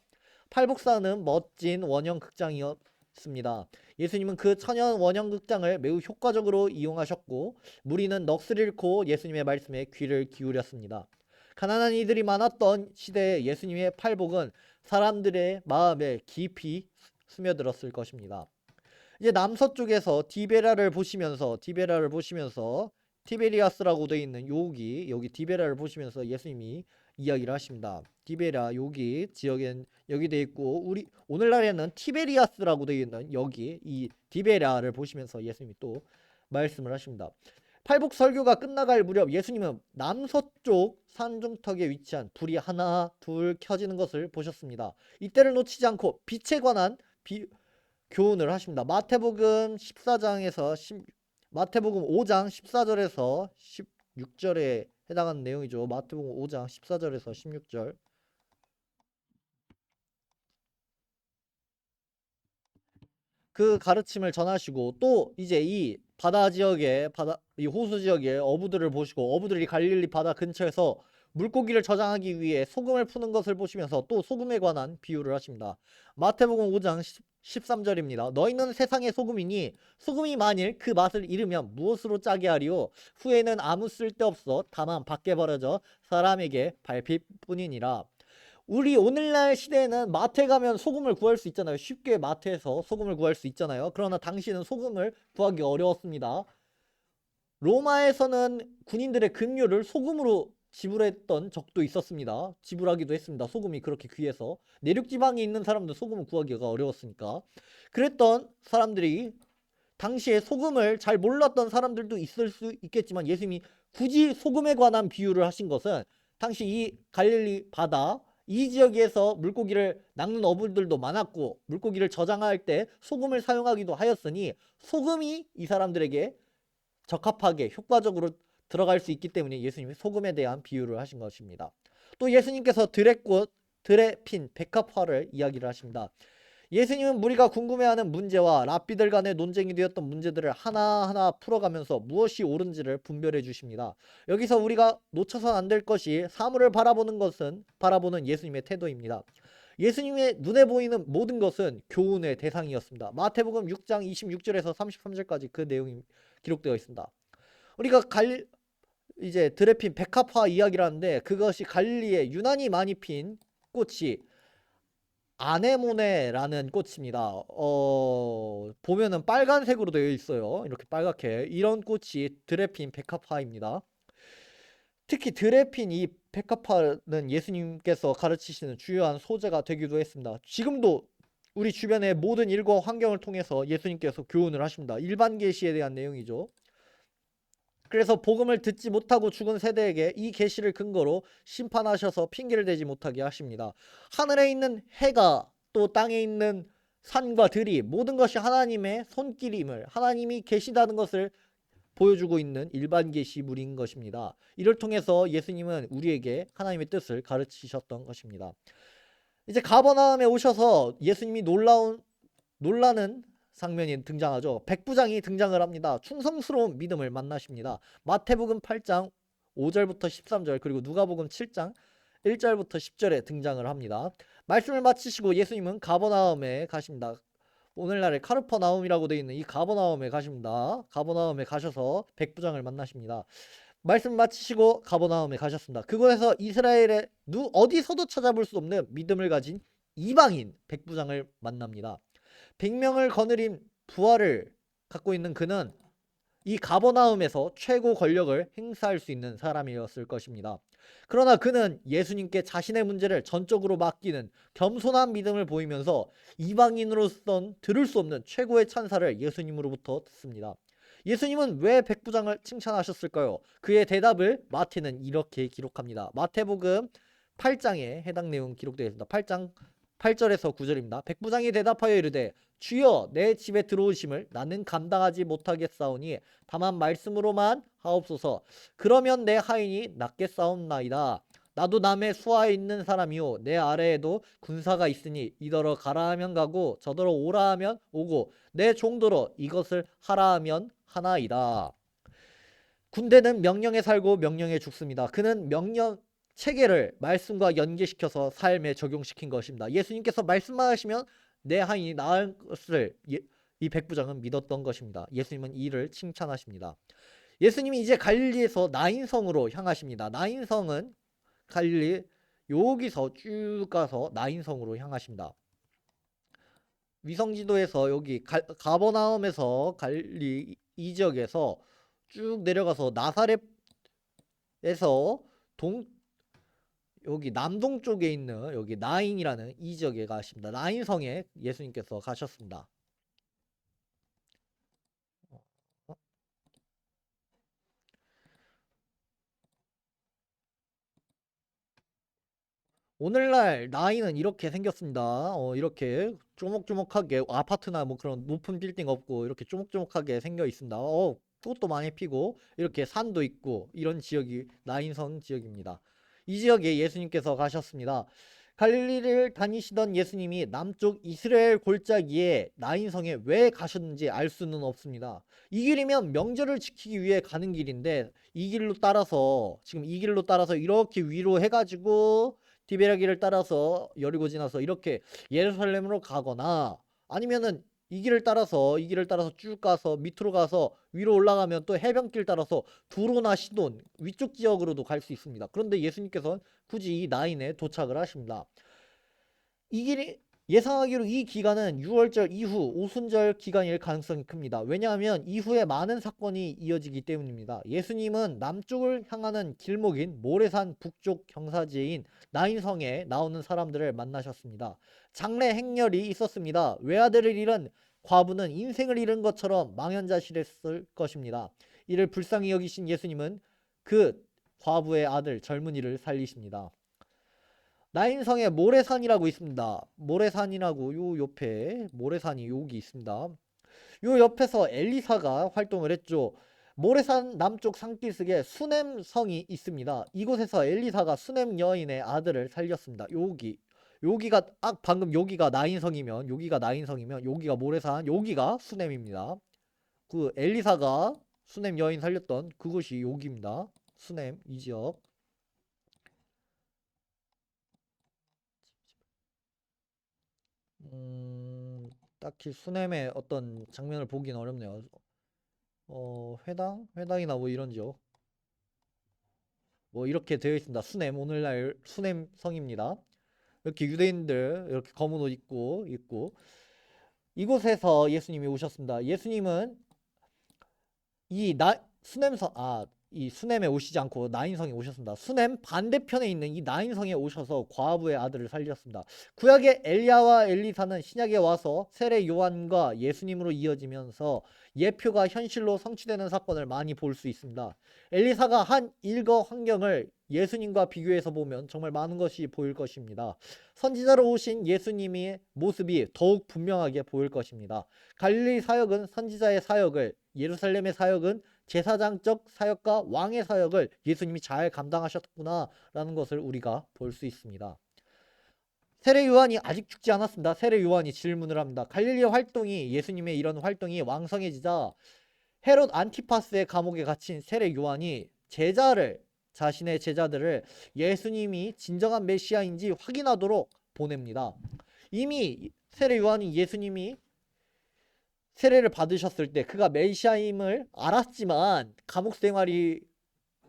팔복사는 멋진 원형 극장이었습니다. 예수님은 그 천연 원형 극장을 매우 효과적으로 이용하셨고 무리는 넋을 잃고 예수님의 말씀에 귀를 기울였습니다. 가난한 이들이 많았던 시대에 예수님의 팔복은 사람들의 마음에 깊이 스며들었을 것입니다. 이제 남서쪽에서 디베라를 보시면서 티베리아스라고 되어 있는 여기 디베라를 보시면서 예수님이 이야기를 하십니다. 디베라 여기 지역엔 여기 되어 있고 우리 오늘날에는 티베리아스라고 되어 있는 여기 이 디베라를 보시면서 예수님이 또 말씀을 하십니다. 팔복 설교가 끝나갈 무렵 예수님은 남서쪽 산중턱에 위치한 불이 하나 둘 켜지는 것을 보셨습니다. 이때를 놓치지 않고 빛에 관한 교훈을 하십니다. 마태복음 5장 14절에서 16절에 해당하는 내용이죠. 마태복음 5장 14절에서 16절. 그 가르침을 전하시고 또 이제 이 바다 지역에 이 호수 지역의 어부들을 보시고 어부들이 갈릴리 바다 근처에서 물고기를 저장하기 위해 소금을 푸는 것을 보시면서 또 소금에 관한 비유를 하십니다. 마태복음 5장 13절입니다. 너희는 세상의 소금이니 소금이 만일 그 맛을 잃으면 무엇으로 짜게 하리요? 후에는 아무 쓸데없어 다만 밖에 버려져 사람에게 밟힐 뿐이니라. 우리 오늘날 시대에는 마트에 가면 소금을 구할 수 있잖아요. 쉽게 마트에서 소금을 구할 수 있잖아요. 그러나 당시에는 소금을 구하기 어려웠습니다. 로마에서는 군인들의 급료를 소금으로 지불했던 적도 있었습니다. 지불하기도 했습니다. 소금이 그렇게 귀해서. 내륙지방에 있는 사람들 소금을 구하기가 어려웠으니까. 그랬던 사람들이 당시에 소금을 잘 몰랐던 사람들도 있을 수 있겠지만 예수님이 굳이 소금에 관한 비유를 하신 것은 당시 이 갈릴리 바다 이 지역에서 물고기를 낚는 어부들도 많았고 물고기를 저장할 때 소금을 사용하기도 하였으니 소금이 이 사람들에게 적합하게 효과적으로 들어갈 수 있기 때문에 예수님이 소금에 대한 비유를 하신 것입니다. 또 예수님께서 들의꽃, 들에 핀 백합화를 이야기를 하십니다. 예수님은 우리가 궁금해하는 문제와 랍비들 간의 논쟁이 되었던 문제들을 하나하나 풀어가면서 무엇이 옳은지를 분별해 주십니다. 여기서 우리가 놓쳐선 안 될 것이 사물을 바라보는 예수님의 태도입니다. 예수님의 눈에 보이는 모든 것은 교훈의 대상이었습니다. 마태복음 6장 26절에서 33절까지 그 내용이 기록되어 있습니다. 우리가 이제 들에 핀 백합화 이야기를 하는데 그것이 갈릴리에 유난히 많이 핀 꽃이 아네모네라는 꽃입니다. 보면은 빨간색으로 되어 있어요. 이렇게 빨갛게. 이런 꽃이 들에 핀 백합화입니다. 특히 들에 핀 이 백합화는 예수님께서 가르치시는 주요한 소재가 되기도 했습니다. 지금도 우리 주변의 모든 일과 환경을 통해서 예수님께서 교훈을 하십니다. 일반 계시에 대한 내용이죠. 그래서 복음을 듣지 못하고 죽은 세대에게 이 계시를 근거로 심판하셔서 핑계를 대지 못하게 하십니다. 하늘에 있는 해가 또 땅에 있는 산과 들이 모든 것이 하나님의 손길임을 하나님이 계시다는 것을 보여주고 있는 일반 계시물인 것입니다. 이를 통해서 예수님은 우리에게 하나님의 뜻을 가르치셨던 것입니다. 이제 가버나움에 오셔서 예수님이 놀라는 장면이 등장하죠. 백부장이 등장을 합니다. 충성스러운 믿음을 만나십니다. 마태복음 8장 5절부터 13절 그리고 누가복음 7장 1절부터 10절에 등장을 합니다. 말씀을 마치시고 예수님은 가버나움에 가십니다. 오늘날의 카르퍼나움이라고 되어 있는 이 가버나움에 가십니다. 가버나움에 가셔서 백부장을 만나십니다. 말씀 마치시고 가버나움에 가셨습니다. 그곳에서 이스라엘의 어디서도 찾아볼 수 없는 믿음을 가진 이방인 백부장을 만납니다. 100명을 거느린 부하를 갖고 있는 그는 이 가버나움에서 최고 권력을 행사할 수 있는 사람이었을 것입니다. 그러나 그는 예수님께 자신의 문제를 전적으로 맡기는 겸손한 믿음을 보이면서 이방인으로선 들을 수 없는 최고의 찬사를 예수님으로부터 듣습니다. 예수님은 왜 백부장을 칭찬하셨을까요? 그의 대답을 마태는 이렇게 기록합니다. 마태복음 8장에 해당 내용 기록되어 있습니다. 8장 8절에서 9절입니다. 백부장이 대답하여 이르되 주여 내 집에 들어오심을 나는 감당하지 못하겠사오니 다만 말씀으로만 하옵소서. 그러면 내 하인이 낫겠사옵나이다. 나도 남의 수하에 있는 사람이요 내 아래에도 군사가 있으니 이더러 가라 하면 가고 저더러 오라 하면 오고 내 종더러 이것을 하라 하면 하나이다. 군대는 명령에 살고 명령에 죽습니다. 그는 명령 체계를 말씀과 연계시켜서 삶에 적용시킨 것입니다. 예수님께서 말씀만 하시면 내 하인이 나을 것을 이 백부장은 믿었던 것입니다. 예수님은 이를 칭찬하십니다. 예수님이 이제 갈릴리에서 나인성으로 향하십니다. 나인성은 갈릴리 여기서 쭉 가서 나인성으로 향하십니다. 위성지도에서 여기 가버나움에서 갈릴리 이 지역에서 쭉 내려가서 나사렛에서 여기 남동쪽에 있는 여기 나인이라는 이 지역에 가십니다. 나인성에 예수님께서 가셨습니다. 오늘날 나인은 이렇게 생겼습니다. 이렇게 쪼목쪼목하게 아파트나 뭐 그런 높은 빌딩 없고 이렇게 쪼목쪼목하게 생겨 있습니다. 꽃도 많이 피고 이렇게 산도 있고 이런 지역이 나인성 지역입니다. 이 지역에 예수님께서 가셨습니다. 갈릴리를 다니시던 예수님이 남쪽 이스라엘 골짜기에 나인성에 왜 가셨는지 알 수는 없습니다. 이 길이면 명절을 지키기 위해 가는 길인데 이 길로 따라서 지금 이 길로 따라서 이렇게 위로 해가지고 디베라기를 따라서 여리고 지나서 이렇게 예루살렘으로 가거나 아니면은 이 길을 따라서 쭉 가서 밑으로 가서 위로 올라가면 또 해변길 따라서 두로나 시돈 위쪽 지역으로도 갈 수 있습니다. 그런데 예수님께서는 굳이 이 나인에 도착을 하십니다. 이 길이 예상하기로 이 기간은 6월절 이후 오순절 기간일 가능성이 큽니다. 왜냐하면 이후에 많은 사건이 이어지기 때문입니다. 예수님은 남쪽을 향하는 길목인 모래산 북쪽 경사지인 나인성에 나오는 사람들을 만나셨습니다. 장래 행렬이 있었습니다. 외아들을 잃은 과부는 인생을 잃은 것처럼 망연자실했을 것입니다. 이를 불쌍히 여기신 예수님은 그 과부의 아들 젊은이를 살리십니다. 나인성에 모래산이라고 있습니다. 모래산이라고 요 옆에 모래산이 여기 있습니다. 요 옆에서 엘리사가 활동을 했죠. 모래산 남쪽 산기슭에 수넴성이 있습니다. 이곳에서 엘리사가 수넴 여인의 아들을 살렸습니다. 여기가 방금 여기가 나인성이면 여기가 모래산 여기가 수넴입니다. 그 엘리사가 수넴 여인 살렸던 그곳이 여기입니다. 수넴 이 지역. 딱히 수넴의 어떤 장면을 보긴 어렵네요. 회당이나 뭐 이런 지역. 뭐 이렇게 되어 있습니다. 수넴 오늘날 수넴 성입니다. 이렇게 유대인들 이렇게 검은 옷 입고 이곳에서 예수님이 오셨습니다. 예수님은 이 수넴에 오시지 않고 나인성에 오셨습니다. 수넴 반대편에 있는 이 나인성에 오셔서 과부의 아들을 살렸습니다. 구약의 엘리야와 엘리사는 신약에 와서 세례 요한과 예수님으로 이어지면서 예표가 현실로 성취되는 사건을 많이 볼 수 있습니다. 엘리사가 한 일거 환경을 예수님과 비교해서 보면 정말 많은 것이 보일 것입니다. 선지자로 오신 예수님의 모습이 더욱 분명하게 보일 것입니다. 갈릴리 사역은 선지자의 사역을, 예루살렘의 사역은 제사장적 사역과 왕의 사역을 예수님이 잘 감당하셨구나 라는 것을 우리가 볼 수 있습니다. 세례 요한이 아직 죽지 않았습니다. 세례 요한이 질문을 합니다. 갈릴리 활동이 예수님의 이런 활동이 왕성해지자 헤롯 안티파스의 감옥에 갇힌 세례 요한이 자신의 제자들을 예수님이 진정한 메시아인지 확인하도록 보냅니다. 이미 세례 요한이 예수님이 세례를 받으셨을 때 그가 메시아임을 알았지만 감옥 생활이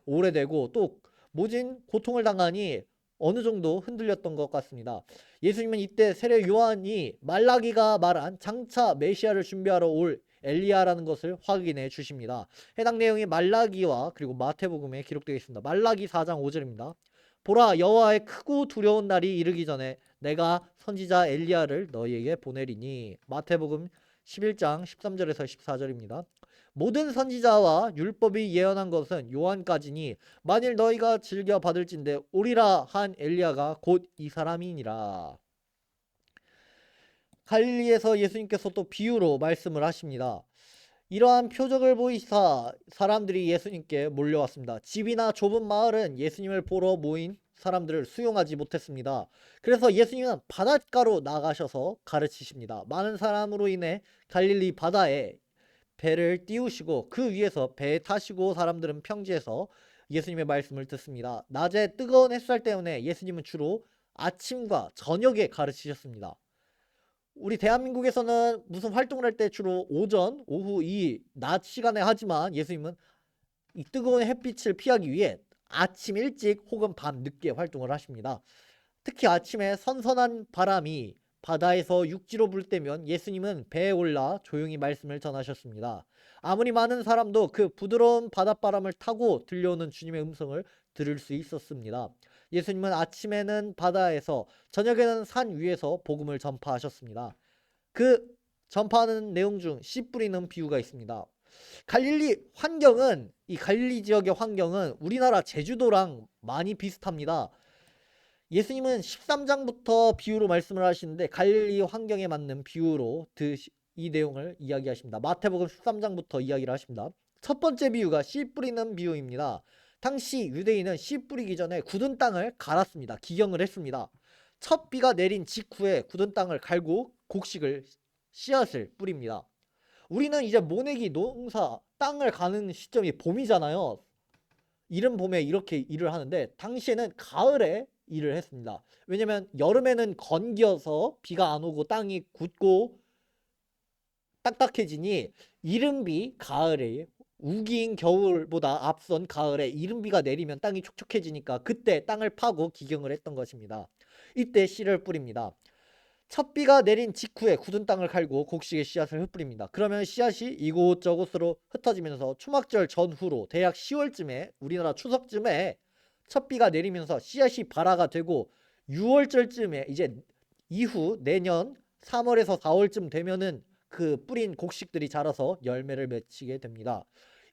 오래되고 또 모진 고통을 당하니 어느 정도 흔들렸던 것 같습니다. 예수님은 이때 세례 요한이 말라기가 말한 장차 메시아를 준비하러 올 엘리야라는 것을 확인해 주십니다. 해당 내용이 말라기와 그리고 마태복음에 기록되어 있습니다. 말라기 4장 5절입니다. 보라, 여호와의 크고 두려운 날이 이르기 전에 내가 선지자 엘리야를 너희에게 보내리니. 마태복음 11장 13절에서 14절입니다. 모든 선지자와 율법이 예언한 것은 요한까지니 만일 너희가 즐겨 받을진대 오리라 한 엘리야가 곧 이 사람이니라. 갈릴리에서 예수님께서 또 비유로 말씀을 하십니다. 이러한 표적을 보이사 사람들이 예수님께 몰려왔습니다. 집이나 좁은 마을은 예수님을 보러 모인 사람들을 수용하지 못했습니다. 그래서 예수님은 바닷가로 나가셔서 가르치십니다. 많은 사람으로 인해 갈릴리 바다에 배를 띄우시고 그 위에서 배에 타시고 사람들은 평지에서 예수님의 말씀을 듣습니다. 낮에 뜨거운 햇살 때문에 예수님은 주로 아침과 저녁에 가르치셨습니다. 우리 대한민국에서는 무슨 활동을 할 때 주로 오전, 오후 이 낮 시간에 하지만 예수님은 이 뜨거운 햇빛을 피하기 위해 아침 일찍 혹은 밤 늦게 활동을 하십니다. 특히 아침에 선선한 바람이 바다에서 육지로 불 때면 예수님은 배에 올라 조용히 말씀을 전하셨습니다. 아무리 많은 사람도 그 부드러운 바닷바람을 타고 들려오는 주님의 음성을 들을 수 있었습니다. 예수님은 아침에는 바다에서 저녁에는 산 위에서 복음을 전파하셨습니다. 그 전파하는 내용 중 씨 뿌리는 비유가 있습니다. 이 갈릴리 지역의 환경은 우리나라 제주도랑 많이 비슷합니다. 예수님은 13장부터 비유로 말씀을 하시는데 갈릴리 환경에 맞는 비유로 이 내용을 이야기하십니다. 마태복음 13장부터 이야기를 하십니다. 첫 번째 비유가 씨 뿌리는 비유입니다. 당시 유대인은 씨 뿌리기 전에 굳은 땅을 갈았습니다. 기경을 했습니다. 첫 비가 내린 직후에 굳은 땅을 갈고 곡식을 씨앗을 뿌립니다. 우리는 이제 모내기 농사 땅을 가는 시점이 봄이잖아요. 이른 봄에 이렇게 일을 하는데 당시에는 가을에 일을 했습니다. 왜냐면 여름에는 건기여서 비가 안 오고 땅이 굳고 딱딱해지니 이른비 가을에 우기인 겨울보다 앞선 가을에 이른비가 내리면 땅이 촉촉해지니까 그때 땅을 파고 기경을 했던 것입니다. 이때 씨를 뿌립니다. 첫 비가 내린 직후에 굳은 땅을 갈고 곡식의 씨앗을 흩뿌립니다. 그러면 씨앗이 이곳저곳으로 흩어지면서 초막절 전후로 대략 10월쯤에 우리나라 추석쯤에 첫 비가 내리면서 씨앗이 발화가 되고 6월절쯤에 이제 이후 내년 3월에서 4월쯤 되면은 그 뿌린 곡식들이 자라서 열매를 맺히게 됩니다.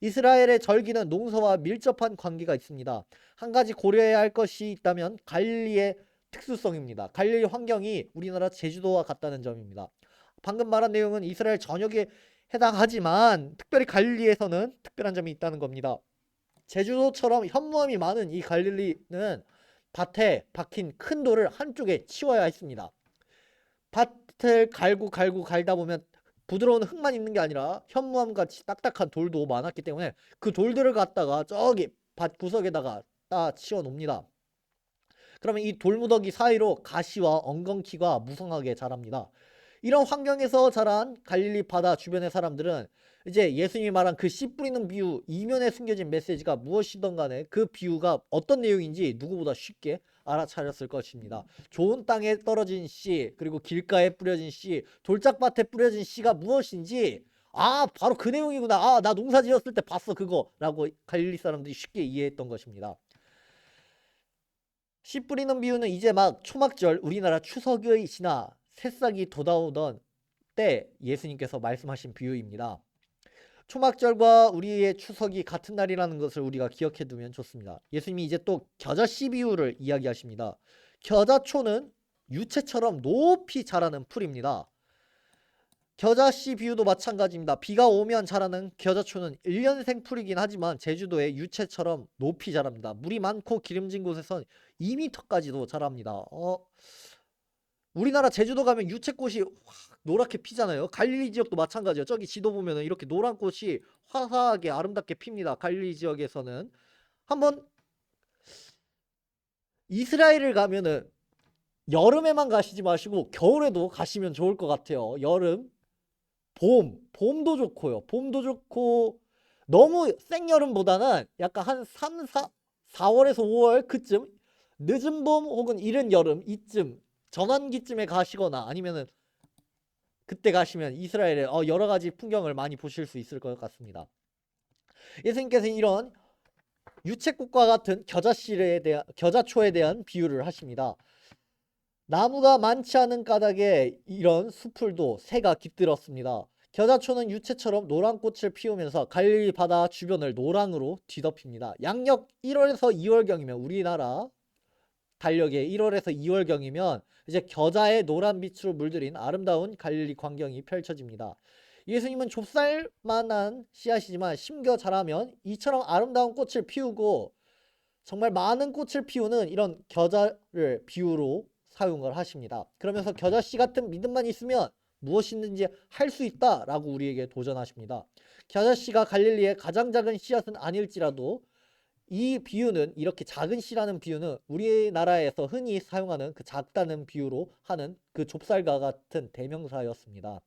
이스라엘의 절기는 농사와 밀접한 관계가 있습니다. 한 가지 고려해야 할 것이 있다면 갈릴리의 특수성입니다. 갈릴리 환경이 우리나라 제주도와 같다는 점입니다. 방금 말한 내용은 이스라엘 전역에 해당하지만 특별히 갈릴리에서는 특별한 점이 있다는 겁니다. 제주도처럼 현무암이 많은 이 갈릴리는 밭에 박힌 큰 돌을 한쪽에 치워야 했습니다. 밭을 갈고 갈다 보면 부드러운 흙만 있는 게 아니라 현무암같이 딱딱한 돌도 많았기 때문에 그 돌들을 갖다가 저기 밭 구석에다가 따 치워 놓습니다. 그러면 이 돌무더기 사이로 가시와 엉겅퀴가 무성하게 자랍니다. 이런 환경에서 자란 갈릴리 바다 주변의 사람들은 이제 예수님이 말한 그 씨 뿌리는 비유 이면에 숨겨진 메시지가 무엇이든 간에 그 비유가 어떤 내용인지 누구보다 쉽게 알아차렸을 것입니다. 좋은 땅에 떨어진 씨, 그리고 길가에 뿌려진 씨, 돌짝밭에 뿌려진 씨가 무엇인지 바로 그 내용이구나. 나 농사 지었을 때 봤어 그거 라고 갈릴리 사람들이 쉽게 이해했던 것입니다. 씨 뿌리는 비유는 이제 막 초막절 우리나라 추석의 지나 새싹이 돋아오던 때 예수님께서 말씀하신 비유입니다. 초막절과 우리의 추석이 같은 날이라는 것을 우리가 기억해 두면 좋습니다. 예수님이 이제 또 겨자씨 비유를 이야기하십니다. 겨자초는 유채처럼 높이 자라는 풀입니다. 겨자씨 비유도 마찬가지입니다. 비가 오면 자라는 겨자초는 1년생 풀이긴 하지만 제주도의 유채처럼 높이 자랍니다. 물이 많고 기름진 곳에선 2m까지도 자랍니다. 우리나라 제주도 가면 유채꽃이 확 노랗게 피잖아요. 갈릴리 지역도 마찬가지예요. 저기 지도 보면은 이렇게 노란 꽃이 화사하게 아름답게 핍니다. 갈릴리 지역에서는. 한번 이스라엘을 가면은 여름에만 가시지 마시고 겨울에도 가시면 좋을 것 같아요. 여름, 봄도 좋고요. 봄도 좋고 너무 생여름보다는 약간 한 3, 4월에서 5월 그쯤 늦은 봄 혹은 이른 여름 이쯤 전환기쯤에 가시거나 아니면은 그때 가시면 이스라엘의 여러 가지 풍경을 많이 보실 수 있을 것 같습니다. 예수님께서는 이런 유채꽃과 같은 겨자초에 대한 비유를 하십니다. 나무가 많지 않은 까닭에 이런 수풀도 새가 깃들었습니다. 겨자초는 유채처럼 노란 꽃을 피우면서 갈릴리 바다 주변을 노랑으로 뒤덮입니다. 양력 1월에서 2월경이면 우리나라 달력의 1월에서 2월경이면 이제 겨자의 노란 빛으로 물들인 아름다운 갈릴리 광경이 펼쳐집니다. 예수님은 좁쌀만한 씨앗이지만 심겨 자라면 이처럼 아름다운 꽃을 피우고 정말 많은 꽃을 피우는 이런 겨자를 비유로 사용을 하십니다. 그러면서 겨자씨 같은 믿음만 있으면 무엇이든지 할 수 있다라고 우리에게 도전하십니다. 겨자씨가 갈릴리의 가장 작은 씨앗은 아닐지라도 이 비유는 이렇게 작은 씨라는 비유는 우리나라에서 흔히 사용하는 그 작다는 비유로 하는 그 좁쌀과 같은 대명사였습니다.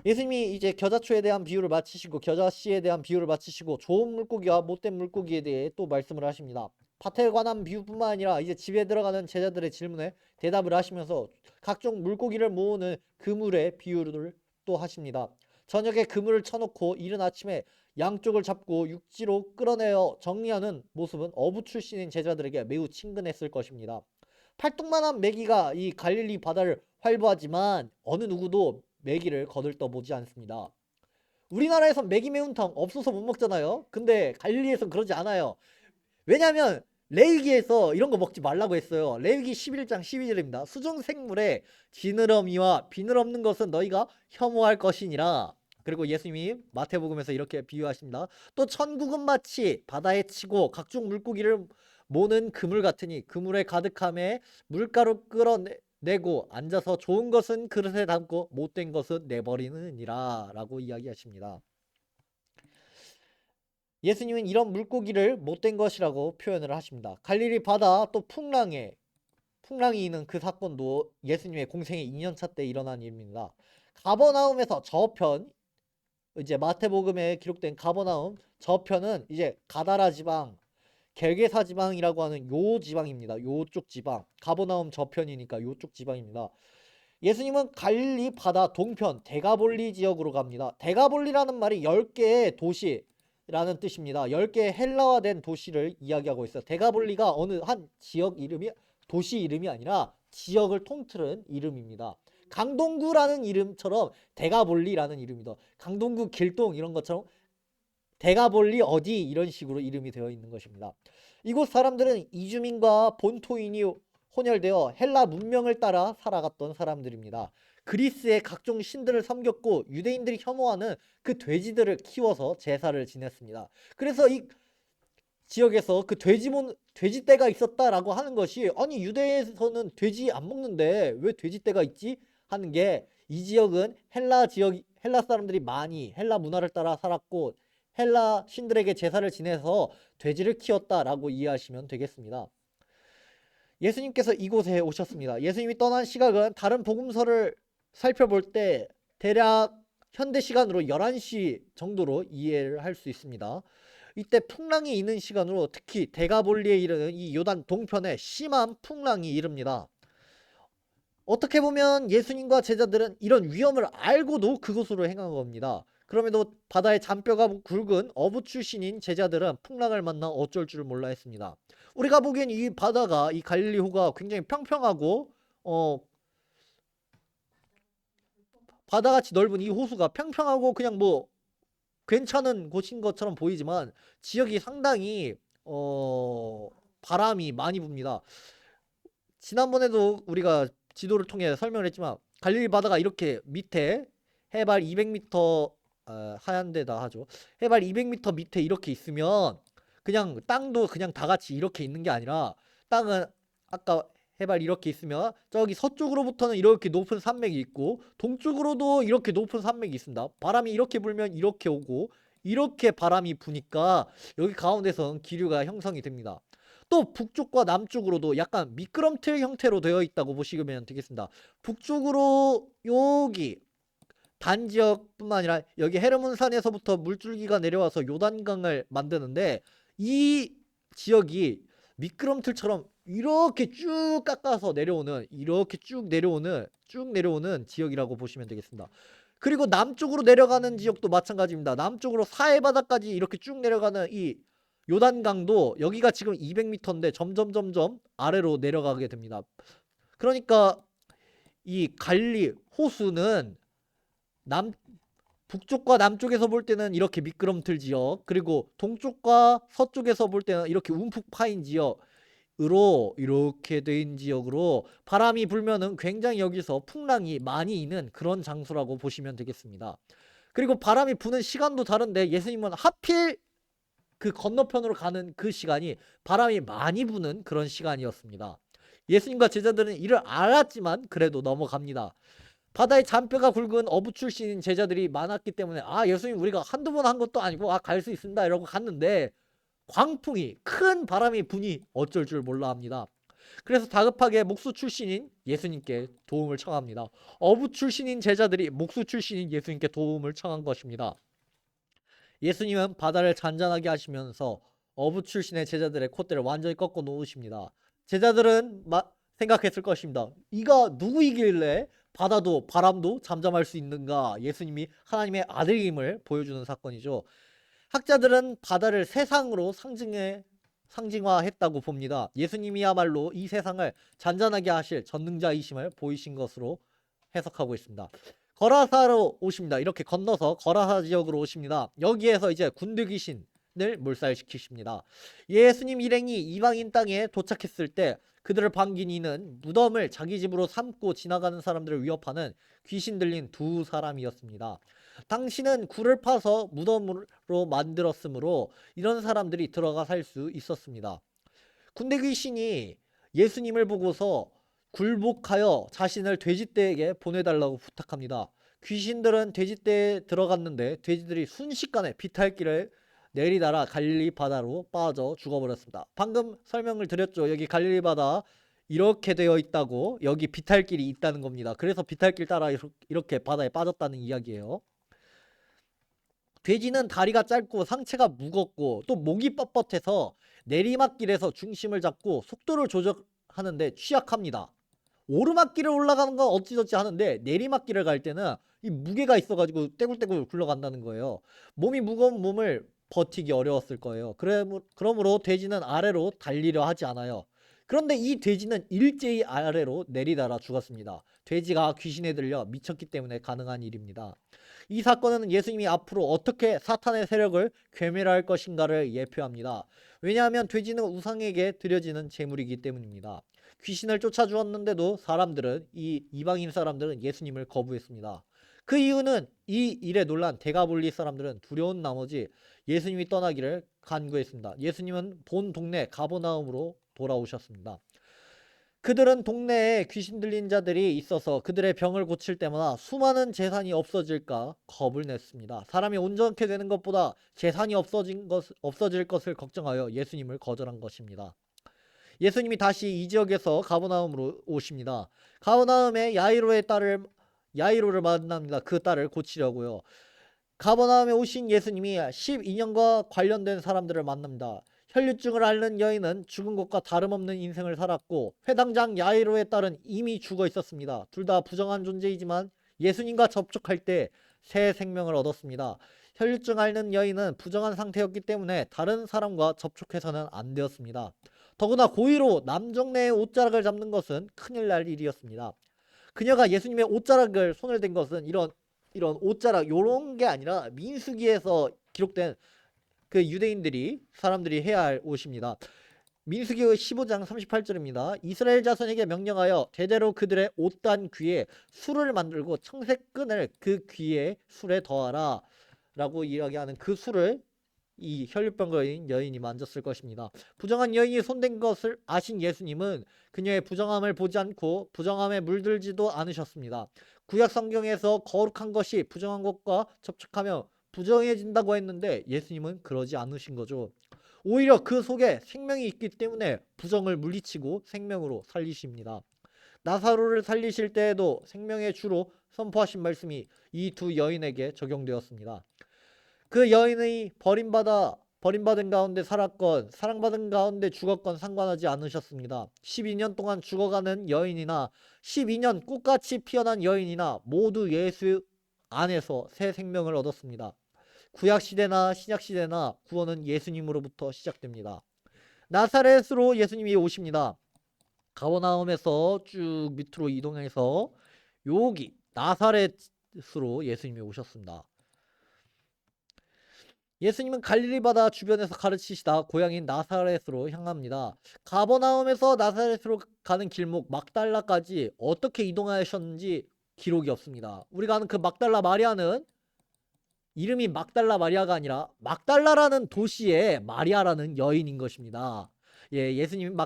예수님이 이제 겨자초에 대한 비유를 마치시고 겨자씨에 대한 비유를 마치시고 좋은 물고기와 못된 물고기에 대해 또 말씀을 하십니다. 밭에 관한 비유뿐만 아니라 이제 집에 들어가는 제자들의 질문에 대답을 하시면서 각종 물고기를 모으는 그물의 비유를 또 하십니다. 저녁에 그물을 쳐놓고 이른 아침에 양쪽을 잡고 육지로 끌어내어 정리하는 모습은 어부 출신인 제자들에게 매우 친근했을 것입니다. 팔뚝만한 메기가 이 갈릴리 바다를 활보하지만 어느 누구도 메기를 거들떠보지 않습니다. 우리나라에선 메기 매운탕 없어서 못 먹잖아요. 근데 갈릴리에선 그러지 않아요. 왜냐면 레위기에서 이런 거 먹지 말라고 했어요. 레위기 11장 12절입니다. 수중생물에 지느러미와 비늘 없는 것은 너희가 혐오할 것이니라. 그리고 예수님이 마태복음에서 이렇게 비유하십니다. 또 천국은 마치 바다에 치고 각종 물고기를 모는 그물 같으니 그물에 가득함에 물가로 끌어내고 앉아서 좋은 것은 그릇에 담고 못된 것은 내버리느니라 라고 이야기하십니다. 예수님은 이런 물고기를 못된 것이라고 표현을 하십니다. 갈릴리 바다 또 풍랑이 있는 그 사건도 예수님의 공생의 2년차 때 일어난 일입니다. 가버나움에서 저편, 이제 마태복음에 기록된 가버나움 저편은 이제 가다라 지방, 겔게사 지방이라고 하는 요 지방입니다. 요쪽 지방. 가버나움 저편이니까 요쪽 지방입니다. 예수님은 갈릴리 바다 동편 데가볼리 지역으로 갑니다. 데가볼리라는 말이 10개의 도시라는 뜻입니다. 10개의 헬라화된 도시를 이야기하고 있어요. 데가볼리가 어느 한 지역 이름이, 도시 이름이 아니라 지역을 통틀은 이름입니다. 강동구라는 이름처럼 데가볼리라는 이름이다. 강동구 길동 이런 것처럼 데가볼리 어디 이런 식으로 이름이 되어 있는 것입니다. 이곳 사람들은 이주민과 본토인이 혼혈되어 헬라 문명을 따라 살아갔던 사람들입니다. 그리스의 각종 신들을 섬겼고 유대인들이 혐오하는 그 돼지들을 키워서 제사를 지냈습니다. 그래서 이 지역에서 그 돼지떼가 있었다라고 하는 것이, 아니 유대에서는 돼지 안 먹는데 왜 돼지떼가 있지? 하는 게, 이 지역은 헬라 사람들이 많이 헬라 문화를 따라 살았고 헬라 신들에게 제사를 지내서 돼지를 키웠다라고 이해하시면 되겠습니다. 예수님께서 이곳에 오셨습니다. 예수님이 떠난 시각은 다른 복음서를 살펴볼 때 대략 현대 시간으로 11시 정도로 이해를 할 수 있습니다. 이때 풍랑이 있는 시간으로 특히 데가볼리에 이르는 이 요단 동편에 심한 풍랑이 이릅니다. 어떻게 보면 예수님과 제자들은 이런 위험을 알고도 그곳으로 행한 겁니다. 그럼에도 바다의 잔뼈가 굵은 어부 출신인 제자들은 풍랑을 만나 어쩔 줄 몰라 했습니다. 우리가 보기엔 이 바다가, 이 갈릴리호가 굉장히 평평하고 바다같이 넓은 이 호수가 평평하고 그냥 뭐 괜찮은 곳인 것처럼 보이지만 지역이 상당히 바람이 많이 붑니다. 지난번에도 우리가 지도를 통해 설명을 했지만 갈릴리 바다가 이렇게 밑에 해발 200m 하얀 데다 하죠. 해발 200m 밑에 이렇게 있으면 그냥 땅도 그냥 다 같이 이렇게 있는 게 아니라, 땅은 아까 해발 이렇게 있으면 저기 서쪽으로부터는 이렇게 높은 산맥이 있고 동쪽으로도 이렇게 높은 산맥이 있습니다. 바람이 이렇게 불면 이렇게 오고 이렇게 바람이 부니까 여기 가운데선 기류가 형성이 됩니다. 또 북쪽과 남쪽으로도 약간 미끄럼틀 형태로 되어 있다고 보시면 되겠습니다. 북쪽으로 여기 단지역뿐만 아니라 여기 헤르몬산에서부터 물줄기가 내려와서 요단강을 만드는데, 이 지역이 미끄럼틀처럼 이렇게 쭉 깎아서 내려오는, 이렇게 쭉 내려오는 지역이라고 보시면 되겠습니다. 그리고 남쪽으로 내려가는 지역도 마찬가지입니다. 남쪽으로 사해바다까지 이렇게 쭉 내려가는 이 요단강도 여기가 지금 200m인데 점점 아래로 내려가게 됩니다. 그러니까 이 갈릴리 호수는 북쪽과 남쪽에서 볼 때는 이렇게 미끄럼틀 지역, 그리고 동쪽과 서쪽에서 볼 때는 이렇게 움푹 파인 지역으로, 이렇게 된 지역으로 바람이 불면은 굉장히 여기서 풍랑이 많이 있는 그런 장소라고 보시면 되겠습니다. 그리고 바람이 부는 시간도 다른데 예수님은 하필 그 건너편으로 가는 그 시간이 바람이 많이 부는 그런 시간이었습니다. 예수님과 제자들은 이를 알았지만 그래도 넘어갑니다. 바다의 잔뼈가 굵은 어부 출신인 제자들이 많았기 때문에, 예수님 우리가 한두 번 한 것도 아니고 갈 수 있습니다 이러고 갔는데, 광풍이, 큰 바람이 부니 어쩔 줄 몰라 합니다. 그래서 다급하게 목수 출신인 예수님께 도움을 청합니다. 어부 출신인 제자들이 목수 출신인 예수님께 도움을 청한 것입니다. 예수님은 바다를 잔잔하게 하시면서 어부 출신의 제자들의 콧대를 완전히 꺾어 놓으십니다. 제자들은 생각했을 것입니다. 이가 누구이길래 바다도 바람도 잠잠할 수 있는가? 예수님이 하나님의 아들임을 보여주는 사건이죠. 학자들은 바다를 세상으로 상징화했다고 봅니다. 예수님이야말로 이 세상을 잔잔하게 하실 전능자이심을 보이신 것으로 해석하고 있습니다. 거라사로 오십니다. 이렇게 건너서 거라사 지역으로 오십니다. 여기에서 이제 군대 귀신을 몰살시키십니다. 예수님 일행이 이방인 땅에 도착했을 때 그들을 반긴 이는 무덤을 자기 집으로 삼고 지나가는 사람들을 위협하는 귀신 들린 두 사람이었습니다. 당신은 굴을 파서 무덤으로 만들었으므로 이런 사람들이 들어가 살 수 있었습니다. 군대 귀신이 예수님을 보고서 굴복하여 자신을 돼지떼에게 보내달라고 부탁합니다. 귀신들은 돼지떼에 들어갔는데 돼지들이 순식간에 비탈길을 내리다라 갈릴리 바다로 빠져 죽어버렸습니다. 방금 설명을 드렸죠. 여기 갈릴리 바다 이렇게 되어 있다고, 여기 비탈길이 있다는 겁니다. 그래서 비탈길 따라 이렇게 바다에 빠졌다는 이야기예요. 돼지는 다리가 짧고 상체가 무겁고 또 목이 뻣뻣해서 내리막길에서 중심을 잡고 속도를 조절하는데 취약합니다. 오르막길을 올라가는 건 어찌저찌 하는데 내리막길을 갈 때는 이 무게가 있어가지고 떼굴떼굴 굴러간다는 거예요. 몸이 무거운 몸을 버티기 어려웠을 거예요. 그러므로 돼지는 아래로 달리려 하지 않아요. 그런데 이 돼지는 일제히 아래로 내리달아 죽었습니다. 돼지가 귀신에 들려 미쳤기 때문에 가능한 일입니다. 이 사건은 예수님이 앞으로 어떻게 사탄의 세력을 괴멸할 것인가를 예표합니다. 왜냐하면 돼지는 우상에게 드려지는 제물이기 때문입니다. 귀신을 쫓아주었는데도 이 이방인 사람들은 예수님을 거부했습니다. 그 이유는 이 일에 놀란 데가볼리 사람들은 두려운 나머지 예수님이 떠나기를 간구했습니다. 예수님은 본 동네 가버나움으로 돌아오셨습니다. 그들은 동네에 귀신 들린 자들이 있어서 그들의 병을 고칠 때마다 수많은 재산이 없어질까 겁을 냈습니다. 사람이 온전케 되는 것보다 재산이 없어질 것을 걱정하여 예수님을 거절한 것입니다. 예수님이 다시 이 지역에서 가버나움으로 오십니다. 가버나움에 야이로를 만납니다. 그 딸을 고치려고요. 가버나움에 오신 예수님이 12년과 관련된 사람들을 만납니다. 혈류증을 앓는 여인은 죽은 것과 다름없는 인생을 살았고 회당장 야이로의 딸은 이미 죽어 있었습니다. 둘 다 부정한 존재이지만 예수님과 접촉할 때 새 생명을 얻었습니다. 혈류증 앓는 여인은 부정한 상태였기 때문에 다른 사람과 접촉해서는 안 되었습니다. 더구나 고의로 남정네의 옷자락을 잡는 것은 큰일 날 일이었습니다. 그녀가 예수님의 옷자락을 손을 댄 것은 이런 옷자락 요런 게 아니라 민수기에서 기록된 그 사람들이 해야 할 옷입니다. 민수기 15장 38절입니다. 이스라엘 자손에게 명령하여 대대로 그들의 옷단 귀에 술을 만들고 청색 끈을 그 귀에 술에 더하라 라고 이야기하는 그 술을 이 혈류병 걸린 여인이 만졌을 것입니다. 부정한 여인이 손댄 것을 아신 예수님은 그녀의 부정함을 보지 않고 부정함에 물들지도 않으셨습니다. 구약 성경에서 거룩한 것이 부정한 것과 접촉하며 부정해진다고 했는데 예수님은 그러지 않으신 거죠. 오히려 그 속에 생명이 있기 때문에 부정을 물리치고 생명으로 살리십니다. 나사로를 살리실 때에도 생명의 주로 선포하신 말씀이 이 두 여인에게 적용되었습니다. 그 여인의 버림받은 가운데 살았건 사랑받은 가운데 죽었건 상관하지 않으셨습니다. 12년 동안 죽어가는 여인이나 12년 꽃같이 피어난 여인이나 모두 예수 안에서 새 생명을 얻었습니다. 구약시대나 신약시대나 구원은 예수님으로부터 시작됩니다. 나사렛으로 예수님이 오십니다. 가버나움에서 쭉 밑으로 이동해서 여기 나사렛으로 예수님이 오셨습니다. 예수님은 갈릴리 바다 주변에서 가르치시다 고향인 나사렛으로 향합니다. 가버나움에서 나사렛으로 가는 길목 막달라까지 어떻게 이동하셨는지 기록이 없습니다. 우리가 아는 그 막달라 마리아는 이름이 막달라 마리아가 아니라 막달라라는 도시에 마리아라는 여인인 것입니다. 예수님이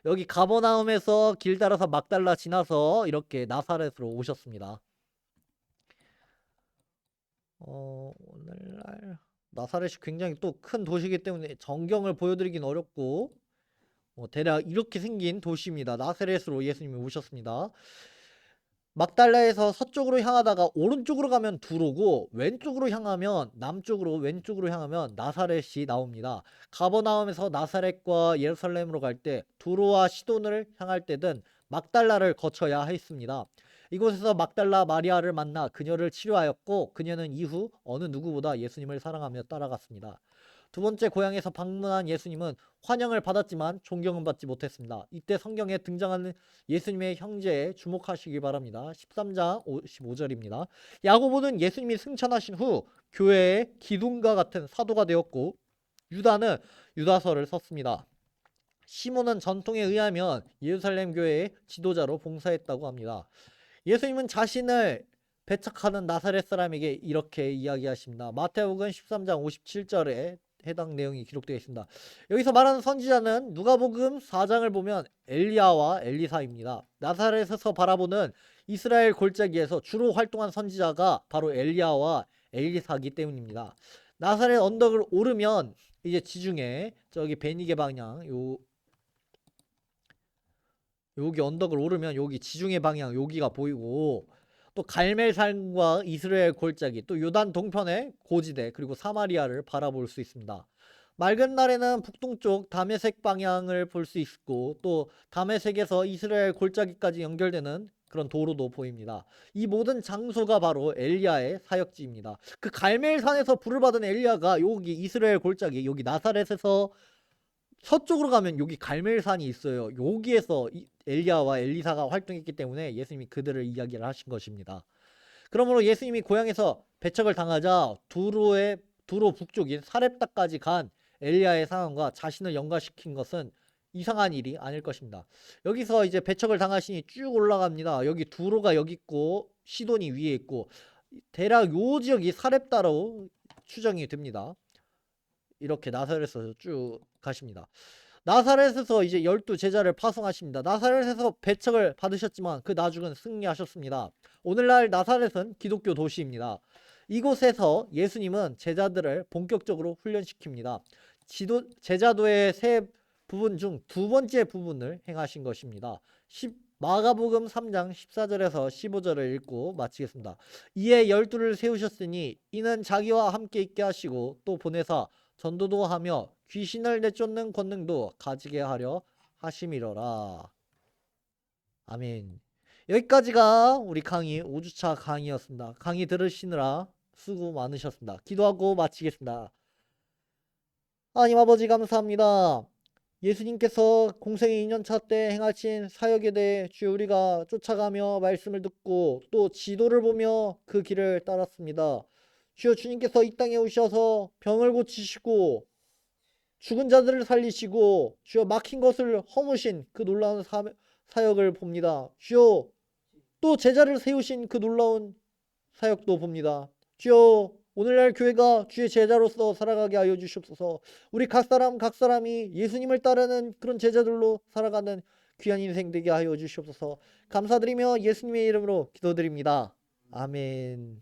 여기 가버나움에서 길 따라서 막달라 지나서 이렇게 나사렛으로 오셨습니다. 오늘날 나사렛이 굉장히 또 큰 도시이기 때문에 전경을 보여드리긴 어렵고 대략 이렇게 생긴 도시입니다. 나사렛으로 예수님이 오셨습니다. 막달라에서 서쪽으로 향하다가 오른쪽으로 가면 두로고 왼쪽으로 향하면 왼쪽으로 향하면 나사렛이 나옵니다. 가버나움에서 나사렛과 예루살렘으로 갈 때 두로와 시돈을 향할 때든 막달라를 거쳐야 했습니다. 이곳에서 막달라 마리아를 만나 그녀를 치료하였고 그녀는 이후 어느 누구보다 예수님을 사랑하며 따라갔습니다. 두 번째 고향에서 방문한 예수님은 환영을 받았지만 존경은 받지 못했습니다. 이때 성경에 등장하는 예수님의 형제에 주목하시기 바랍니다. 13장 55절입니다. 야고보는 예수님이 승천하신 후 교회의 기둥과 같은 사도가 되었고 유다는 유다서를 썼습니다. 시몬은 전통에 의하면 예루살렘 교회의 지도자로 봉사했다고 합니다. 예수님은 자신을 배척하는 나사렛 사람에게 이렇게 이야기하십니다. 마태복음 13장 57절에 해당 내용이 기록되어 있습니다. 여기서 말하는 선지자는 누가복음 4장을 보면 엘리야와 엘리사입니다. 나사렛에서 바라보는 이스라엘 골짜기에서 주로 활동한 선지자가 바로 엘리야와 엘리사기 때문입니다. 나사렛 언덕을 오르면 이제 지중해 저기 베니게 방향 여기 언덕을 오르면 여기 지중해 방향 여기가 보이고 또 갈멜산과 이스라엘 골짜기 또 요단 동편의 고지대 그리고 사마리아를 바라볼 수 있습니다. 맑은 날에는 북동쪽 다메섹 방향을 볼 수 있고 또 다메섹에서 이스라엘 골짜기까지 연결되는 그런 도로도 보입니다. 이 모든 장소가 바로 엘리야의 사역지입니다. 그 갈멜산에서 불을 받은 엘리야가 여기 이스라엘 골짜기 여기 나사렛에서 서쪽으로 가면 여기 갈멜산이 있어요. 여기에서 엘리야와 엘리사가 활동했기 때문에 예수님이 그들을 이야기를 하신 것입니다. 그러므로 예수님이 고향에서 배척을 당하자 두로 북쪽인 사렙다까지 간 엘리야의 상황과 자신을 연관시킨 것은 이상한 일이 아닐 것입니다. 여기서 이제 배척을 당하시니 쭉 올라갑니다. 여기 두로가 여기 있고 시돈이 위에 있고 대략 요 지역이 사렙다로 추정이 됩니다. 이렇게 나사렛에서 쭉 가십니다. 나사렛에서 이제 12제자를 파송하십니다. 나사렛에서 배척을 받으셨지만 그 나중은 승리하셨습니다. 오늘날 나사렛은 기독교 도시입니다. 이곳에서 예수님은 제자들을 본격적으로 훈련시킵니다. 제자도의 세 부분 중 두 번째 부분을 행하신 것입니다. 마가복음 3장 14절에서 15절을 읽고 마치겠습니다. 이에 12를 세우셨으니 이는 자기와 함께 있게 하시고 또 보내사 전도도 하며 귀신을 내쫓는 권능도 가지게 하려 하심이로라. 아멘. 여기까지가 우리 강의 5주차 강의였습니다. 강의 들으시느라 수고 많으셨습니다. 기도하고 마치겠습니다. 하나님 아버지 감사합니다. 예수님께서 공생의 2년차 때 행하신 사역에 대해 주여 우리가 쫓아가며 말씀을 듣고 또 지도를 보며 그 길을 따랐습니다. 주여 주님께서 이 땅에 오셔서 병을 고치시고 죽은 자들을 살리시고 주여 막힌 것을 허무신 그 놀라운 사역을 봅니다. 주여 또 제자를 세우신 그 놀라운 사역도 봅니다. 주여 오늘날 교회가 주의 제자로서 살아가게 하여 주시옵소서. 우리 각 사람이 예수님을 따르는 그런 제자들로 살아가는 귀한 인생 되게 하여 주시옵소서. 감사드리며 예수님의 이름으로 기도드립니다. 아멘.